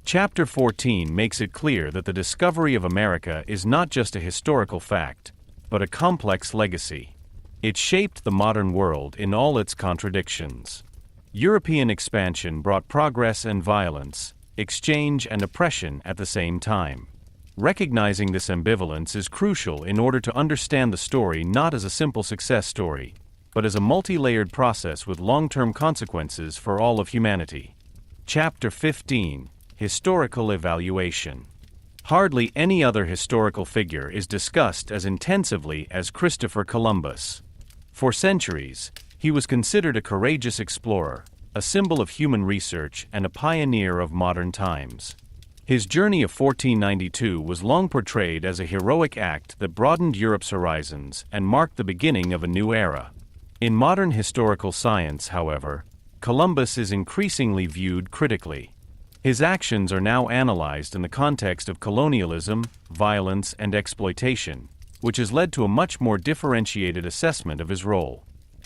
Chapter 14 makes it clear that the discovery of America is not just a historical fact, but a complex legacy. It shaped the modern world in all its contradictions. European expansion brought progress and violence, exchange and oppression at the same time. Recognizing this ambivalence is crucial in order to understand the story not as a simple success story, but as a multi-layered process with long-term consequences for all of humanity. Chapter 15: Historical Evaluation. Hardly any other historical figure is discussed as intensively as Christopher Columbus. For centuries, he was considered a courageous explorer, a symbol of human research, and a pioneer of modern times. His journey of 1492 was long portrayed as a heroic act that broadened Europe's horizons and marked the beginning of a new era. In modern historical science, however, Columbus is increasingly viewed critically. His actions are now analyzed in the context of colonialism, violence, and exploitation, which has led to a much more differentiated assessment of his role.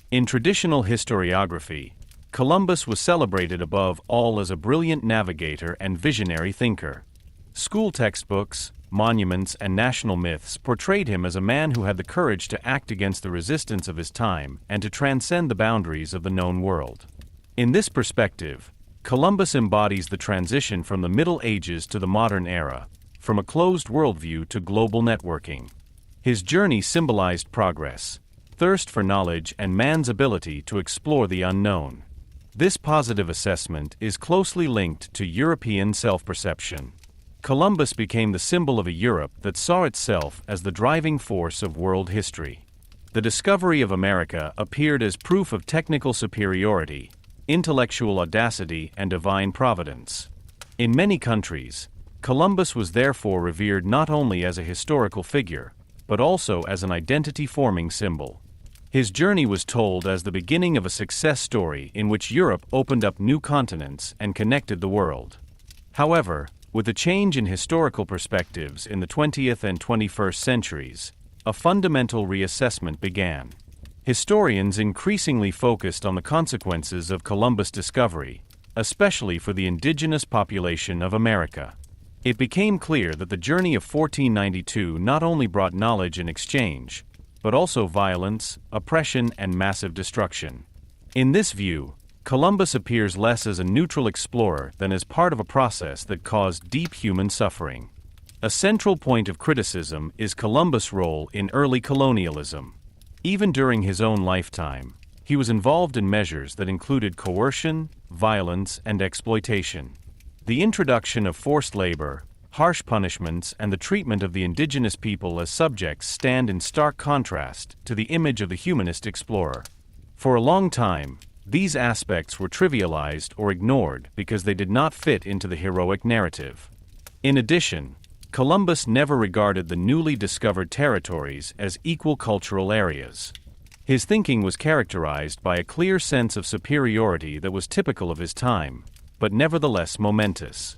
In traditional historiography, Columbus was celebrated above all as a brilliant navigator and visionary thinker. School textbooks, monuments, and national myths portrayed him as a man who had the courage to act against the resistance of his time and to transcend the boundaries of the known world. In this perspective, Columbus embodies the transition from the Middle Ages to the modern era, from a closed worldview to global networking. His journey symbolized progress, thirst for knowledge, and man's ability to explore the unknown. This positive assessment is closely linked to European self-perception. Columbus became the symbol of a Europe that saw itself as the driving force of world history. The discovery of America appeared as proof of technical superiority, intellectual audacity, and divine providence. In many countries, Columbus was therefore revered not only as a historical figure, but also as an identity-forming symbol. His journey was told as the beginning of a success story in which Europe opened up new continents and connected the world. However, with the change in historical perspectives in the 20th and 21st centuries, a fundamental reassessment began. Historians increasingly focused on the consequences of Columbus' discovery, especially for the indigenous population of America. It became clear that the journey of 1492 not only brought knowledge and exchange, but also violence, oppression, and massive destruction. In this view, Columbus appears less as a neutral explorer than as part of a process that caused deep human suffering. A central point of criticism is Columbus' role in early colonialism. Even during his own lifetime, he was involved in measures that included coercion, violence, and exploitation. The introduction of forced labor, harsh punishments, and the treatment of the indigenous people as subjects stand in stark contrast to the image of the humanist explorer. For a long time, these aspects were trivialized or ignored because they did not fit into the heroic narrative. In addition, Columbus never regarded the newly discovered territories as equal cultural areas. His thinking was characterized by a clear sense of superiority that was typical of his time, but nevertheless momentous.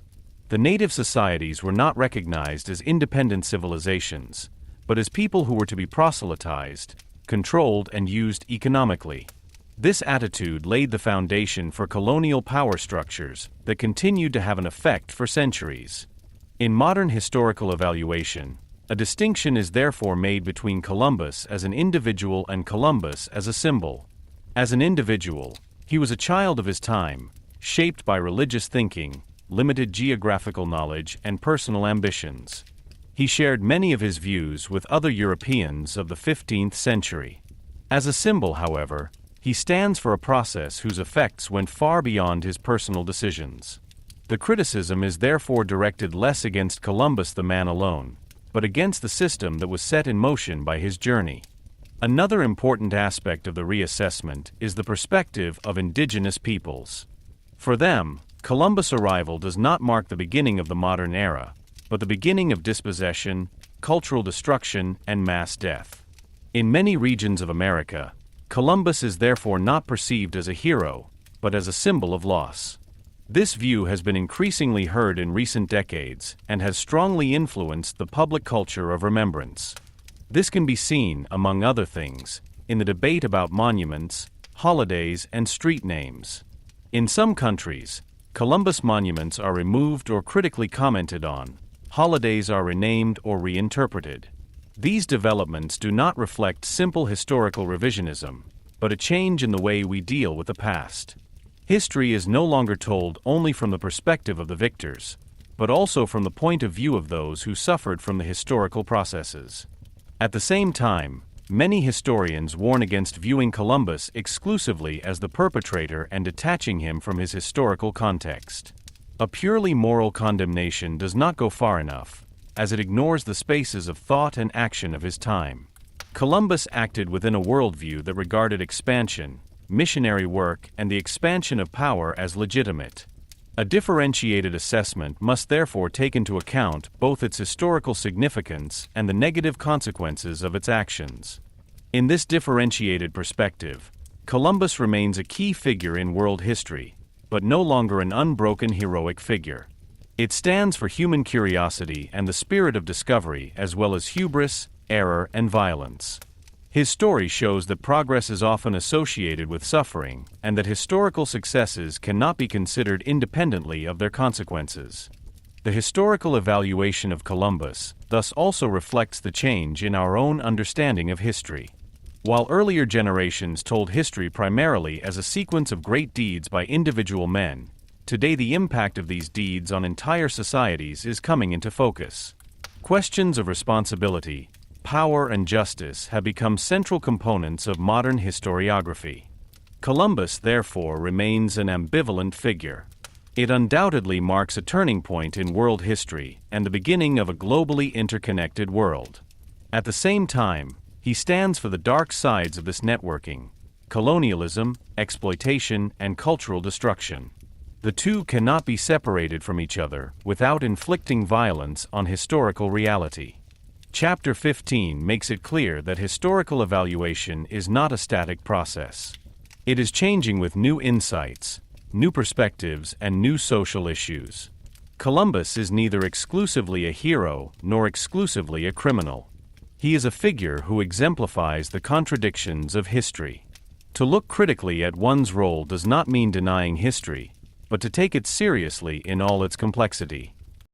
The native societies were not recognized as independent civilizations, but as people who were to be proselytized, controlled, and used economically. This attitude laid the foundation for colonial power structures that continued to have an effect for centuries. In modern historical evaluation, a distinction is therefore made between Columbus as an individual and Columbus as a symbol. As an individual, he was a child of his time, shaped by religious thinking, limited geographical knowledge, and personal ambitions. He shared many of his views with other Europeans of the 15th century. As a symbol, however, he stands for a process whose effects went far beyond his personal decisions. The criticism is therefore directed less against Columbus the man alone, but against the system that was set in motion by his journey. Another important aspect of the reassessment is the perspective of indigenous peoples. For them, Columbus' arrival does not mark the beginning of the modern era, but the beginning of dispossession, cultural destruction, and mass death. In many regions of America, Columbus is therefore not perceived as a hero, but as a symbol of loss. This view has been increasingly heard in recent decades and has strongly influenced the public culture of remembrance. This can be seen, among other things, in the debate about monuments, holidays, and street names. In some countries, Columbus monuments are removed or critically commented on, holidays are renamed or reinterpreted. These developments do not reflect simple historical revisionism, but a change in the way we deal with the past. History is no longer told only from the perspective of the victors, but also from the point of view of those who suffered from the historical processes. At the same time, many historians warn against viewing Columbus exclusively as the perpetrator and detaching him from his historical context. A purely moral condemnation does not go far enough, as it ignores the spaces of thought and action of his time. Columbus acted within a worldview that regarded expansion, missionary work, and the expansion of power as legitimate. A differentiated assessment must therefore take into account both its historical significance and the negative consequences of its actions. In this differentiated perspective, Columbus remains a key figure in world history, but no longer an unbroken heroic figure. It stands for human curiosity and the spirit of discovery, as well as hubris, error, and violence. His story shows that progress is often associated with suffering, and that historical successes cannot be considered independently of their consequences. The historical evaluation of Columbus thus also reflects the change in our own understanding of history. While earlier generations told history primarily as a sequence of great deeds by individual men, today the impact of these deeds on entire societies is coming into focus. Questions of responsibility, power, and justice have become central components of modern historiography. Columbus, therefore, remains an ambivalent figure. It undoubtedly marks a turning point in world history and the beginning of a globally interconnected world. At the same time, he stands for the dark sides of this networking: colonialism, exploitation, and cultural destruction. The two cannot be separated from each other without inflicting violence on historical reality. Chapter 15 makes it clear that historical evaluation is not a static process. It is changing with new insights, new perspectives, and new social issues. Columbus is neither exclusively a hero nor exclusively a criminal. He is a figure who exemplifies the contradictions of history. To look critically at one's role does not mean denying history, but to take it seriously in all its complexity.